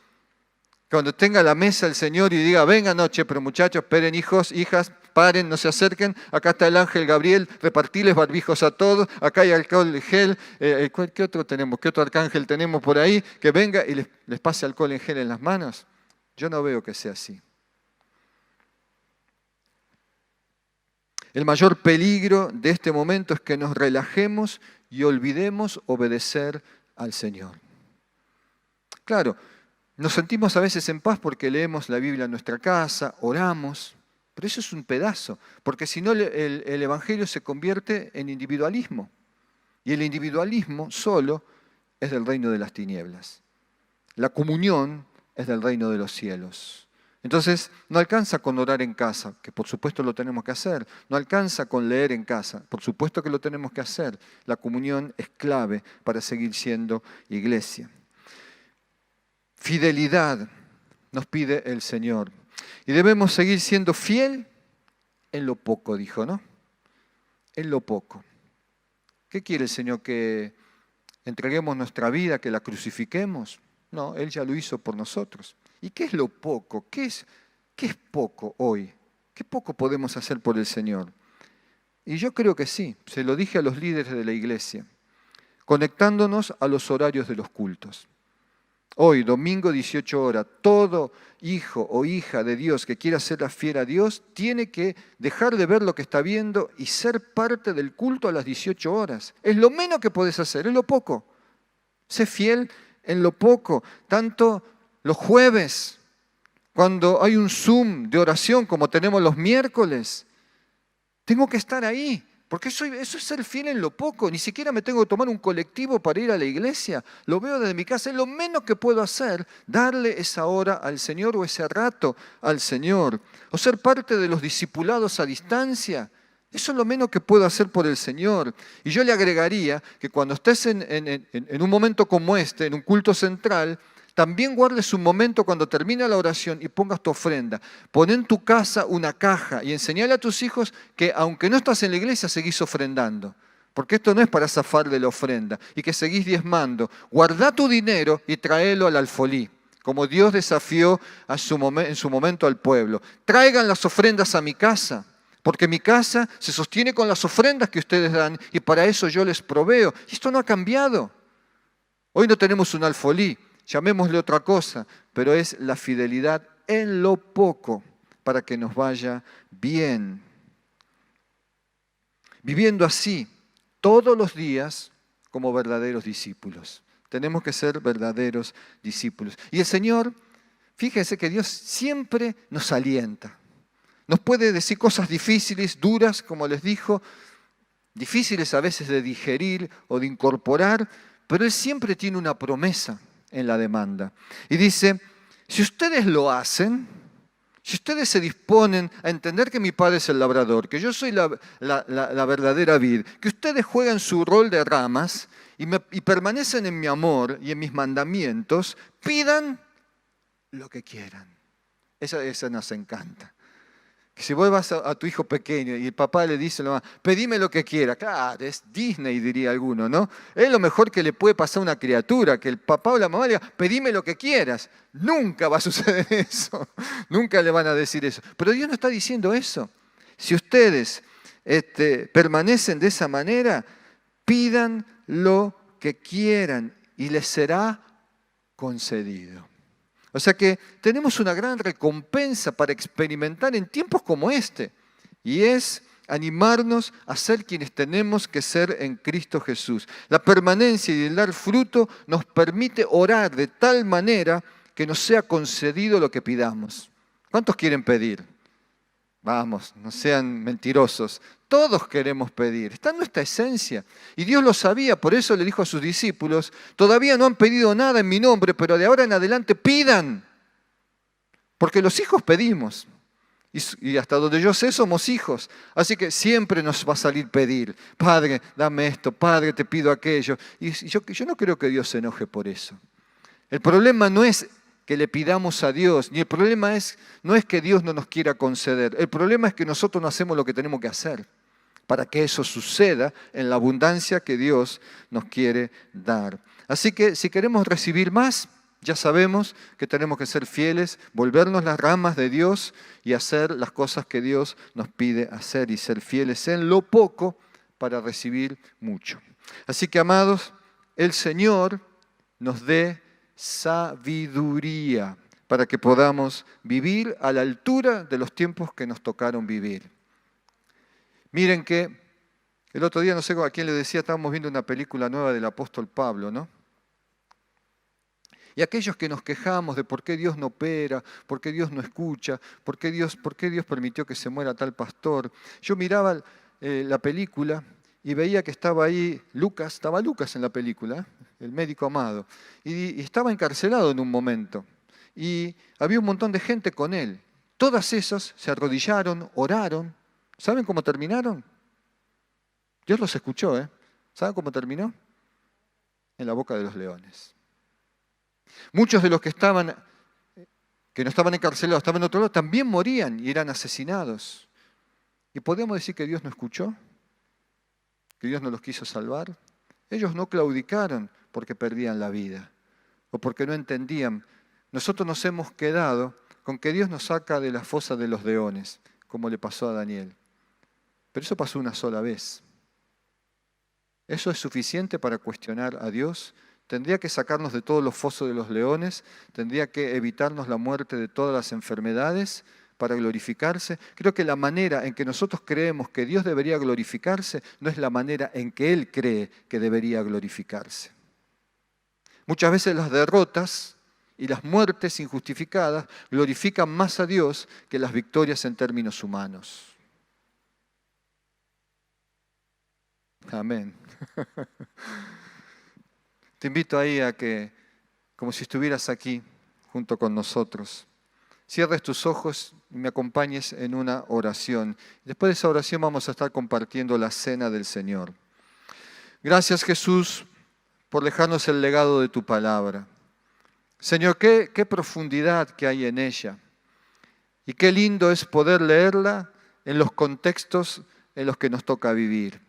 Cuando tenga la mesa el Señor y diga, vengan noche, pero muchachos, esperen hijos, hijas, paren, no se acerquen. Acá está el ángel Gabriel, repartirles barbijos a todos. Acá hay alcohol gel. ¿Qué otro tenemos? ¿Qué otro arcángel tenemos por ahí? Que venga y les pase alcohol en gel en las manos. Yo no veo que sea así. El mayor peligro de este momento es que nos relajemos y olvidemos obedecer al Señor. Claro, nos sentimos a veces en paz porque leemos la Biblia en nuestra casa, oramos, pero eso es un pedazo, porque si no el Evangelio se convierte en individualismo. Y el individualismo solo es del reino de las tinieblas. La comunión es del reino de los cielos. Entonces, no alcanza con orar en casa, que por supuesto lo tenemos que hacer. No alcanza con leer en casa, por supuesto que lo tenemos que hacer. La comunión es clave para seguir siendo iglesia. Fidelidad nos pide el Señor. Y debemos seguir siendo fiel en lo poco, dijo, ¿no? En lo poco. ¿Qué quiere el Señor? Que entreguemos nuestra vida, que la crucifiquemos. No, Él ya lo hizo por nosotros. ¿Y qué es lo poco? ¿Qué es poco hoy? ¿Qué poco podemos hacer por el Señor? Y yo creo que sí, se lo dije a los líderes de la iglesia, conectándonos a los horarios de los cultos. Hoy, domingo 18 horas, todo hijo o hija de Dios que quiera ser fiel a Dios tiene que dejar de ver lo que está viendo y ser parte del culto a las 18 horas. Es lo menos que podés hacer, es lo poco. Sé fiel en lo poco. Tanto los jueves, cuando hay un Zoom de oración como tenemos los miércoles, tengo que estar ahí. Porque eso es ser fiel en lo poco. Ni siquiera me tengo que tomar un colectivo para ir a la iglesia. Lo veo desde mi casa. Es lo menos que puedo hacer, darle esa hora al Señor o ese rato al Señor. O ser parte de los discipulados a distancia. Eso es lo menos que puedo hacer por el Señor. Y yo le agregaría que cuando estés en un momento como este, en un culto central, también guardes un momento cuando termina la oración y pongas tu ofrenda. Pon en tu casa una caja y enseñale a tus hijos que aunque no estás en la iglesia, seguís ofrendando. Porque esto no es para zafar de la ofrenda y que seguís diezmando. Guarda tu dinero y tráelo al alfolí, como Dios desafió en su momento al pueblo. Traigan las ofrendas a mi casa, porque mi casa se sostiene con las ofrendas que ustedes dan y para eso yo les proveo. Y esto no ha cambiado. Hoy no tenemos un alfolí. Llamémosle otra cosa, pero es la fidelidad en lo poco para que nos vaya bien. Viviendo así todos los días como verdaderos discípulos. Tenemos que ser verdaderos discípulos. Y el Señor, fíjense que Dios siempre nos alienta. Nos puede decir cosas difíciles, duras, como les dijo, difíciles a veces de digerir o de incorporar, pero Él siempre tiene una promesa en la demanda. Y dice, si ustedes lo hacen, si ustedes se disponen a entender que mi Padre es el labrador, que yo soy la verdadera vid, que ustedes juegan su rol de ramas y permanecen en mi amor y en mis mandamientos, pidan lo que quieran. Esa nos encanta. Que si vos vas a tu hijo pequeño y el papá le dice a la mamá, pedime lo que quiera. Claro, es Disney, diría alguno, ¿no? Es lo mejor que le puede pasar a una criatura, que el papá o la mamá le diga, pedime lo que quieras. Nunca va a suceder eso. Nunca le van a decir eso. Pero Dios no está diciendo eso. Si ustedes permanecen de esa manera, pidan lo que quieran y les será concedido. O sea que tenemos una gran recompensa para experimentar en tiempos como este, y es animarnos a ser quienes tenemos que ser en Cristo Jesús. La permanencia y el dar fruto nos permite orar de tal manera que nos sea concedido lo que pidamos. ¿Cuántos quieren pedir? Vamos, no sean mentirosos. Todos queremos pedir. Está en nuestra esencia. Y Dios lo sabía, por eso le dijo a sus discípulos, todavía no han pedido nada en mi nombre, pero de ahora en adelante pidan. Porque los hijos pedimos. Y hasta donde yo sé somos hijos. Así que siempre nos va a salir pedir. Padre, dame esto. Padre, te pido aquello. Y yo no creo que Dios se enoje por eso. El problema no es que le pidamos a Dios, ni el problema no es que Dios no nos quiera conceder. El problema es que nosotros no hacemos lo que tenemos que hacer para que eso suceda en la abundancia que Dios nos quiere dar. Así que si queremos recibir más, ya sabemos que tenemos que ser fieles, volvernos las ramas de Dios y hacer las cosas que Dios nos pide hacer y ser fieles en lo poco para recibir mucho. Así que, amados, el Señor nos dé sabiduría para que podamos vivir a la altura de los tiempos que nos tocaron vivir. Miren que el otro día, no sé a quién le decía, estábamos viendo una película nueva del apóstol Pablo, ¿no? Y aquellos que nos quejamos de por qué Dios no opera, por qué Dios no escucha, por qué Dios permitió que se muera tal pastor. Yo miraba la película y veía que estaba ahí estaba Lucas en la película, el médico amado, y estaba encarcelado en un momento. Y había un montón de gente con él. Todas esas se arrodillaron, oraron. ¿Saben cómo terminaron? Dios los escuchó, ¿eh? ¿Saben cómo terminó? En la boca de los leones. Muchos de los que no estaban encarcelados, estaban en otro lado, también morían y eran asesinados. ¿Y podemos decir que Dios no escuchó? ¿Que Dios no los quiso salvar? Ellos no claudicaron porque perdían la vida o porque no entendían. Nosotros nos hemos quedado con que Dios nos saca de la fosa de los leones, como le pasó a Daniel. Pero eso pasó una sola vez. ¿Eso es suficiente para cuestionar a Dios? ¿Tendría que sacarnos de todos los fosos de los leones? ¿Tendría que evitarnos la muerte de todas las enfermedades para glorificarse? Creo que la manera en que nosotros creemos que Dios debería glorificarse no es la manera en que Él cree que debería glorificarse. Muchas veces las derrotas y las muertes injustificadas glorifican más a Dios que las victorias en términos humanos. Amén. Te invito ahí a que, como si estuvieras aquí junto con nosotros, cierres tus ojos y me acompañes en una oración. Después de esa oración vamos a estar compartiendo la cena del Señor. Gracias, Jesús, por dejarnos el legado de tu palabra. Señor, qué profundidad que hay en ella. Y qué lindo es poder leerla en los contextos en los que nos toca vivir.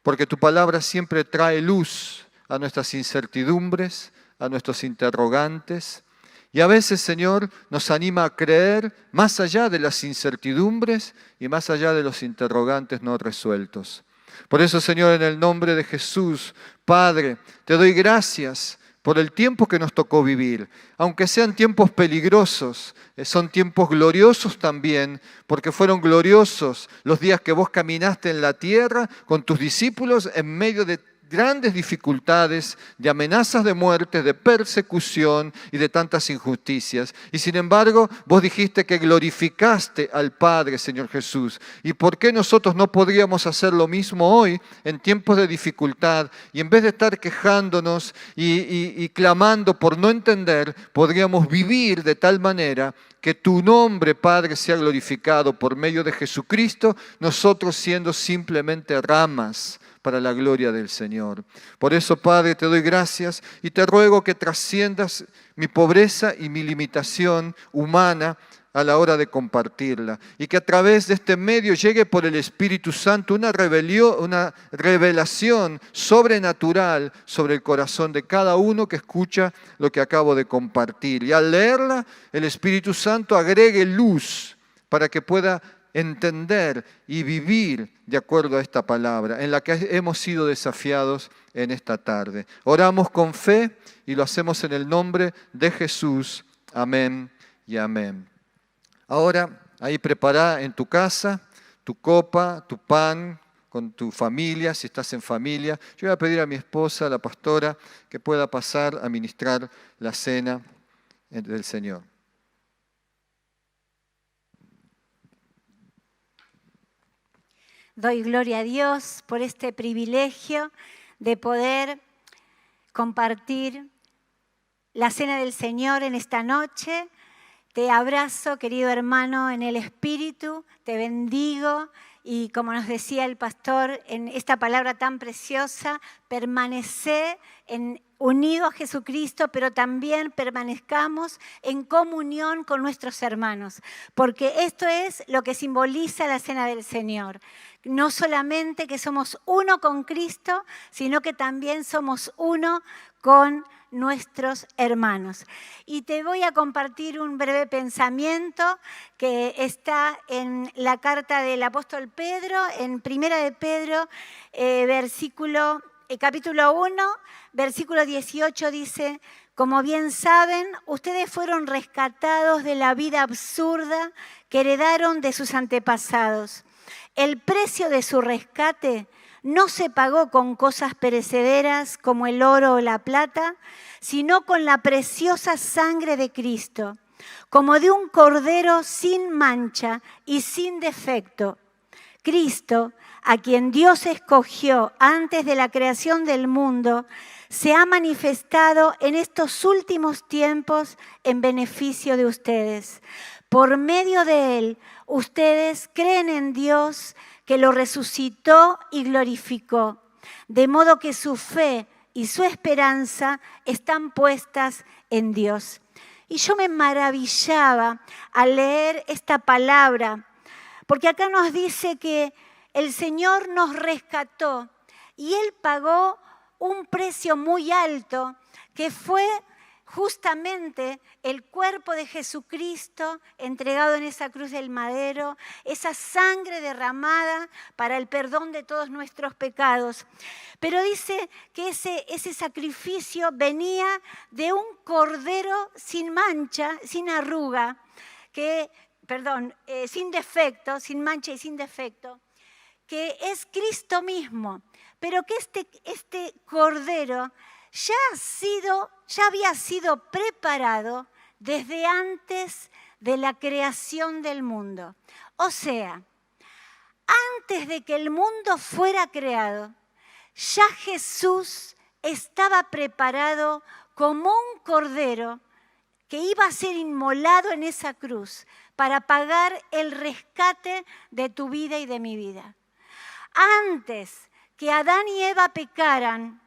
Porque tu palabra siempre trae luz a nuestras incertidumbres, a nuestros interrogantes. Y a veces, Señor, nos anima a creer más allá de las incertidumbres y más allá de los interrogantes no resueltos. Por eso, Señor, en el nombre de Jesús, Padre, te doy gracias por el tiempo que nos tocó vivir. Aunque sean tiempos peligrosos, son tiempos gloriosos también, porque fueron gloriosos los días que vos caminaste en la tierra con tus discípulos en medio de grandes dificultades, de amenazas de muerte, de persecución y de tantas injusticias. Y sin embargo, vos dijiste que glorificaste al Padre, Señor Jesús. ¿Y por qué nosotros no podríamos hacer lo mismo hoy en tiempos de dificultad? Y en vez de estar quejándonos y clamando por no entender, podríamos vivir de tal manera que tu nombre, Padre, sea glorificado por medio de Jesucristo, nosotros siendo simplemente ramas para la gloria del Señor. Por eso, Padre, te doy gracias y te ruego que trasciendas mi pobreza y mi limitación humana a la hora de compartirla, y que a través de este medio llegue por el Espíritu Santo una revelación sobrenatural sobre el corazón de cada uno que escucha lo que acabo de compartir. Y al leerla, el Espíritu Santo agregue luz para que pueda entender y vivir de acuerdo a esta palabra en la que hemos sido desafiados en esta tarde. Oramos con fe y lo hacemos en el nombre de Jesús. Amén y amén. Ahora, ahí prepara en tu casa tu copa, tu pan, con tu familia, si estás en familia. Yo voy a pedir a mi esposa, la pastora, que pueda pasar a ministrar la cena del Señor. Doy gloria a Dios por este privilegio de poder compartir la cena del Señor en esta noche. Te abrazo, querido hermano, en el Espíritu, te bendigo y como nos decía el pastor en esta palabra tan preciosa, permanece unido a Jesucristo, pero también permanezcamos en comunión con nuestros hermanos, porque esto es lo que simboliza la cena del Señor. No solamente que somos uno con Cristo, sino que también somos uno con nuestros hermanos. Y te voy a compartir un breve pensamiento que está en la carta del apóstol Pedro, en Primera de Pedro, capítulo 1, versículo 18 dice: como bien saben, ustedes fueron rescatados de la vida absurda que heredaron de sus antepasados. El precio de su rescate no se pagó con cosas perecederas como el oro o la plata, sino con la preciosa sangre de Cristo, como de un cordero sin mancha y sin defecto. Cristo, a quien Dios escogió antes de la creación del mundo, se ha manifestado en estos últimos tiempos en beneficio de ustedes. Por medio de Él, ustedes creen en Dios, que lo resucitó y glorificó, de modo que su fe y su esperanza están puestas en Dios. Y yo me maravillaba al leer esta palabra, porque acá nos dice que el Señor nos rescató y Él pagó un precio muy alto, que fue justamente el cuerpo de Jesucristo entregado en esa cruz del madero, esa sangre derramada para el perdón de todos nuestros pecados. Pero dice que ese sacrificio venía de un cordero sin mancha, sin arruga, sin defecto, sin mancha y sin defecto, que es Cristo mismo, pero que este cordero ya había sido preparado desde antes de la creación del mundo. O sea, antes de que el mundo fuera creado, ya Jesús estaba preparado como un cordero que iba a ser inmolado en esa cruz para pagar el rescate de tu vida y de mi vida. Antes que Adán y Eva pecaran,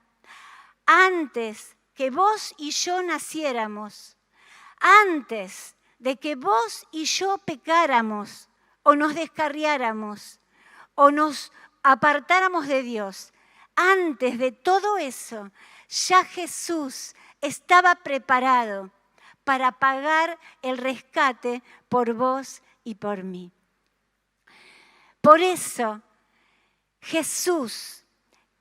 antes que vos y yo naciéramos, antes de que vos y yo pecáramos o nos descarriáramos o nos apartáramos de Dios, antes de todo eso, ya Jesús estaba preparado para pagar el rescate por vos y por mí. Por eso, Jesús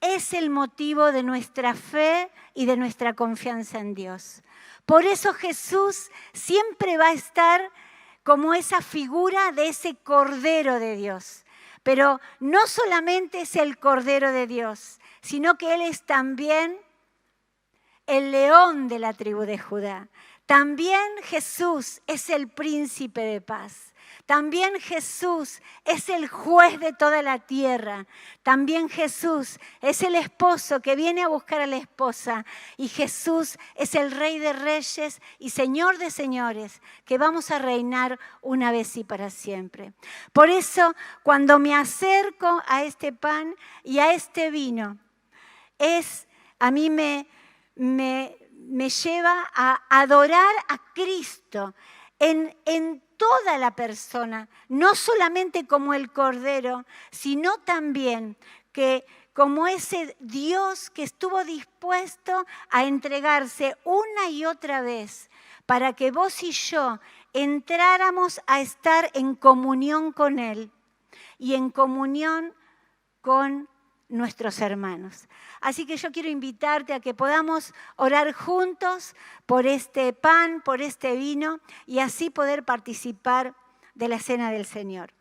es el motivo de nuestra fe y de nuestra confianza en Dios. Por eso Jesús siempre va a estar como esa figura de ese Cordero de Dios. Pero no solamente es el Cordero de Dios, sino que Él es también el león de la tribu de Judá. También Jesús es el príncipe de paz. También Jesús es el juez de toda la tierra. También Jesús es el esposo que viene a buscar a la esposa. Y Jesús es el Rey de Reyes y Señor de Señores, que vamos a reinar una vez y para siempre. Por eso, cuando me acerco a este pan y a este vino, a mí me lleva a adorar a Cristo en toda la persona, no solamente como el Cordero, sino también que como ese Dios que estuvo dispuesto a entregarse una y otra vez para que vos y yo entráramos a estar en comunión con Él y en comunión con nuestros hermanos. Así que yo quiero invitarte a que podamos orar juntos por este pan, por este vino y así poder participar de la cena del Señor.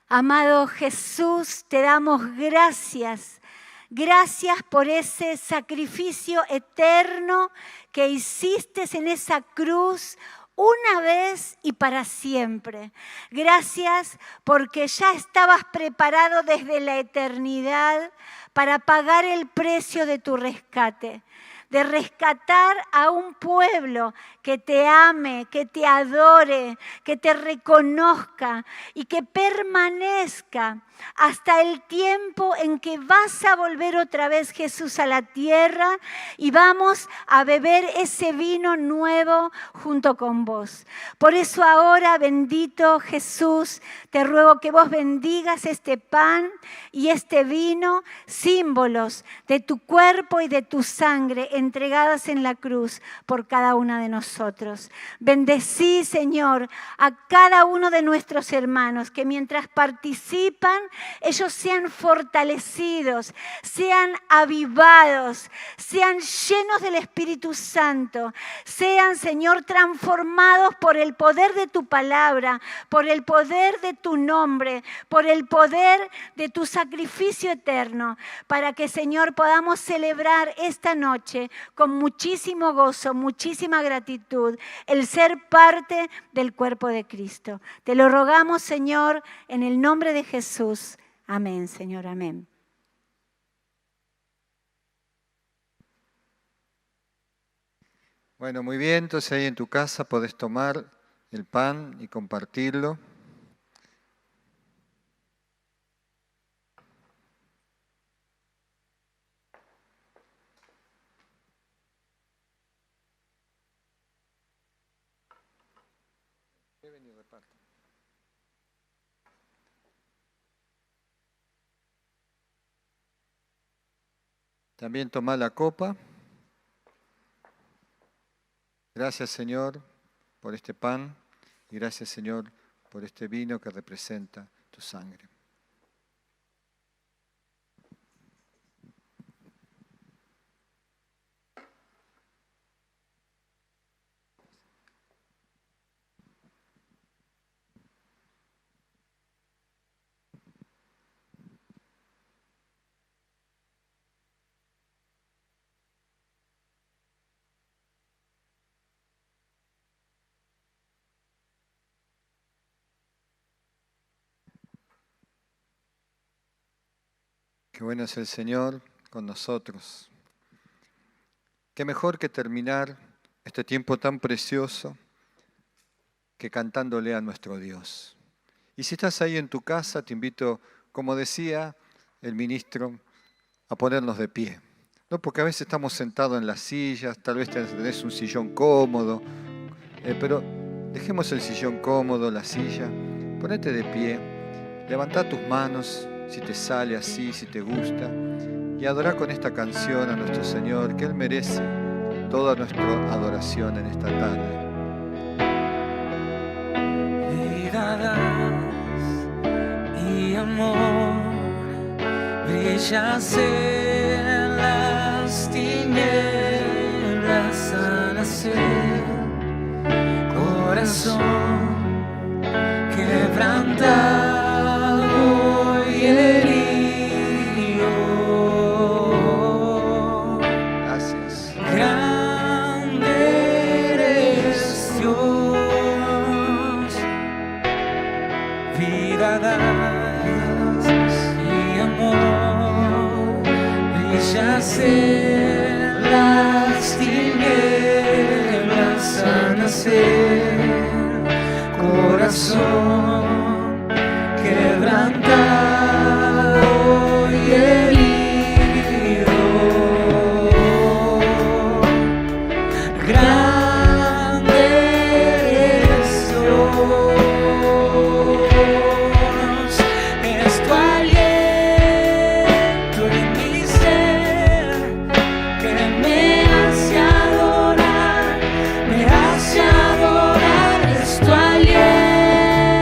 Amado Jesús, te damos gracias. Gracias por ese sacrificio eterno que hiciste en esa cruz una vez y para siempre. Gracias porque ya estabas preparado desde la eternidad para pagar el precio de tu rescate, de rescatar a un pueblo que te ame, que te adore, que te reconozca y que permanezca hasta el tiempo en que vas a volver otra vez, Jesús, a la tierra y vamos a beber ese vino nuevo junto con vos. Por eso ahora, bendito Jesús, te ruego que vos bendigas este pan y este vino, símbolos de tu cuerpo y de tu sangre entregadas en la cruz por cada una de nosotros. Bendecí, Señor, a cada uno de nuestros hermanos que mientras participan, ellos sean fortalecidos, sean avivados, sean llenos del Espíritu Santo, sean, Señor, transformados por el poder de tu palabra, por el poder de tu nombre, por el poder de tu sacrificio eterno, para que, Señor, podamos celebrar esta noche con muchísimo gozo, muchísima gratitud, el ser parte del cuerpo de Cristo. Te lo rogamos, Señor, en el nombre de Jesús. Amén, Señor, amén. Bueno, muy bien, entonces ahí en tu casa podés tomar el pan y compartirlo. También toma la copa. Gracias, Señor, por este pan y gracias, Señor, por este vino que representa tu sangre. Qué bueno es el Señor con nosotros. Qué mejor que terminar este tiempo tan precioso que cantándole a nuestro Dios. Y si estás ahí en tu casa, te invito, como decía el ministro, a ponernos de pie. ¿No? Porque a veces estamos sentados en las sillas, tal vez tenés un sillón cómodo, pero dejemos el sillón cómodo, la silla, ponete de pie, levantá tus manos, si te sale así, si te gusta, y adorá con esta canción a nuestro Señor, que Él merece toda nuestra adoración en esta tarde. Vida das y amor, brillas en las tinieblas a nacer, corazón quebrantado y herido. Gracias. Grande eres Dios, vida das y amor, brillas en las tinieblas a nacer, corazón quebrantado y herido. Grande eres Dios, es tu aliento en mi ser que me hace adorar, es tu aliento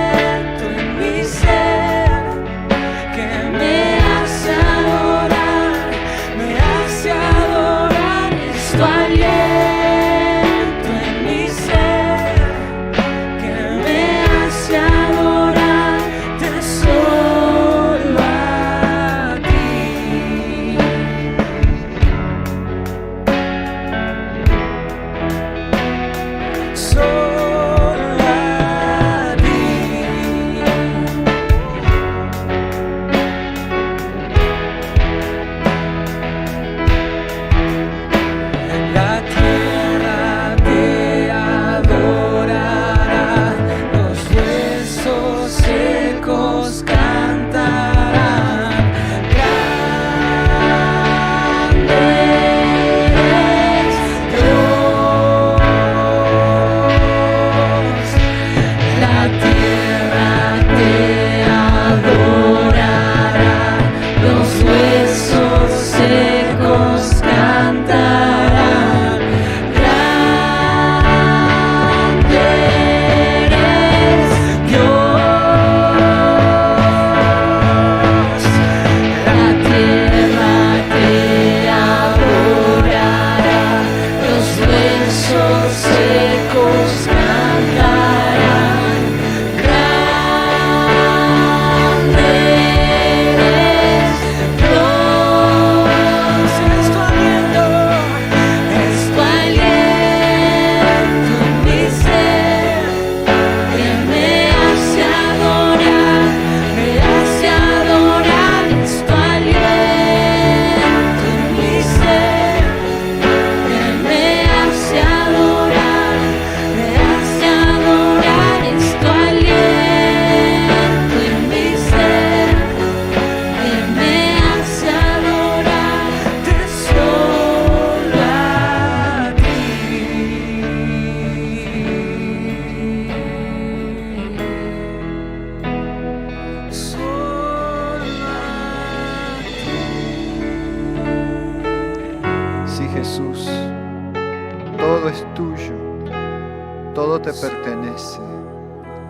te pertenece.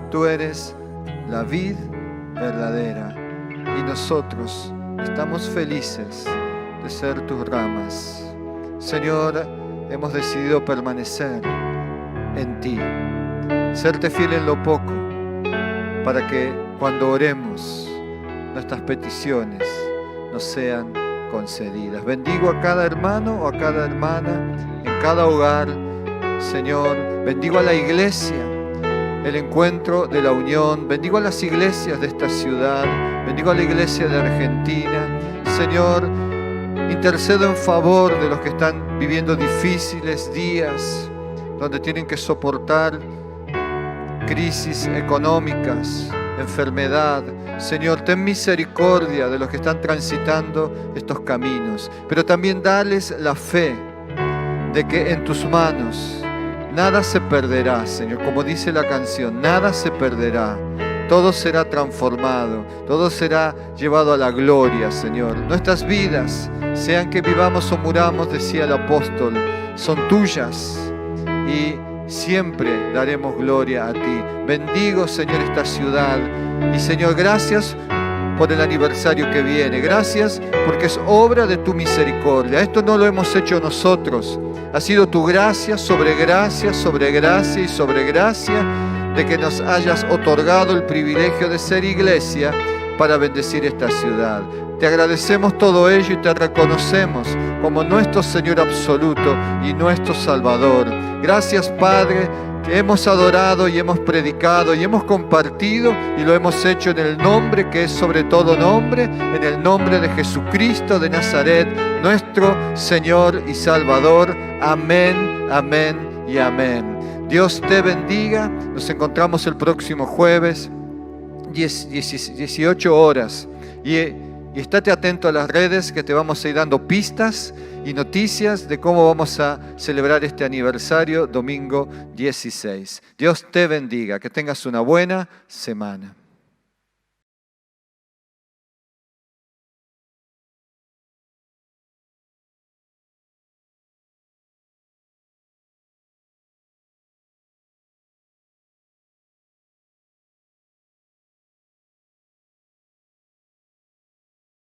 Tú eres la vid verdadera y nosotros estamos felices de ser tus ramas. Señor, hemos decidido permanecer en ti, serte fiel en lo poco, para que cuando oremos nuestras peticiones nos sean concedidas. Bendigo a cada hermano o a cada hermana en cada hogar, Señor. Bendigo a la iglesia, el encuentro de la unión. Bendigo a las iglesias de esta ciudad. Bendigo a la iglesia de Argentina. Señor, intercedo en favor de los que están viviendo difíciles días, donde tienen que soportar crisis económicas, enfermedad. Señor, ten misericordia de los que están transitando estos caminos, pero también dales la fe de que en tus manos nada se perderá, Señor. Como dice la canción, nada se perderá. Todo será transformado, todo será llevado a la gloria, Señor. Nuestras vidas, sean que vivamos o muramos, decía el apóstol, son tuyas y siempre daremos gloria a ti. Bendigo, Señor, esta ciudad. Y, Señor, gracias por el aniversario que viene. Gracias porque es obra de tu misericordia. Esto no lo hemos hecho nosotros. Ha sido tu gracia sobre gracia, sobre gracia y sobre gracia, de que nos hayas otorgado el privilegio de ser iglesia para bendecir esta ciudad. Te agradecemos todo ello y te reconocemos como nuestro Señor absoluto y nuestro Salvador. Gracias, Padre, que hemos adorado y hemos predicado y hemos compartido y lo hemos hecho en el nombre que es sobre todo nombre, en el nombre de Jesucristo de Nazaret, nuestro Señor y Salvador. Amén, amén y amén. Dios te bendiga. Nos encontramos el próximo jueves, 18 horas. Y estate atento a las redes, que te vamos a ir dando pistas y noticias de cómo vamos a celebrar este aniversario domingo 16. Dios te bendiga, que tengas una buena semana.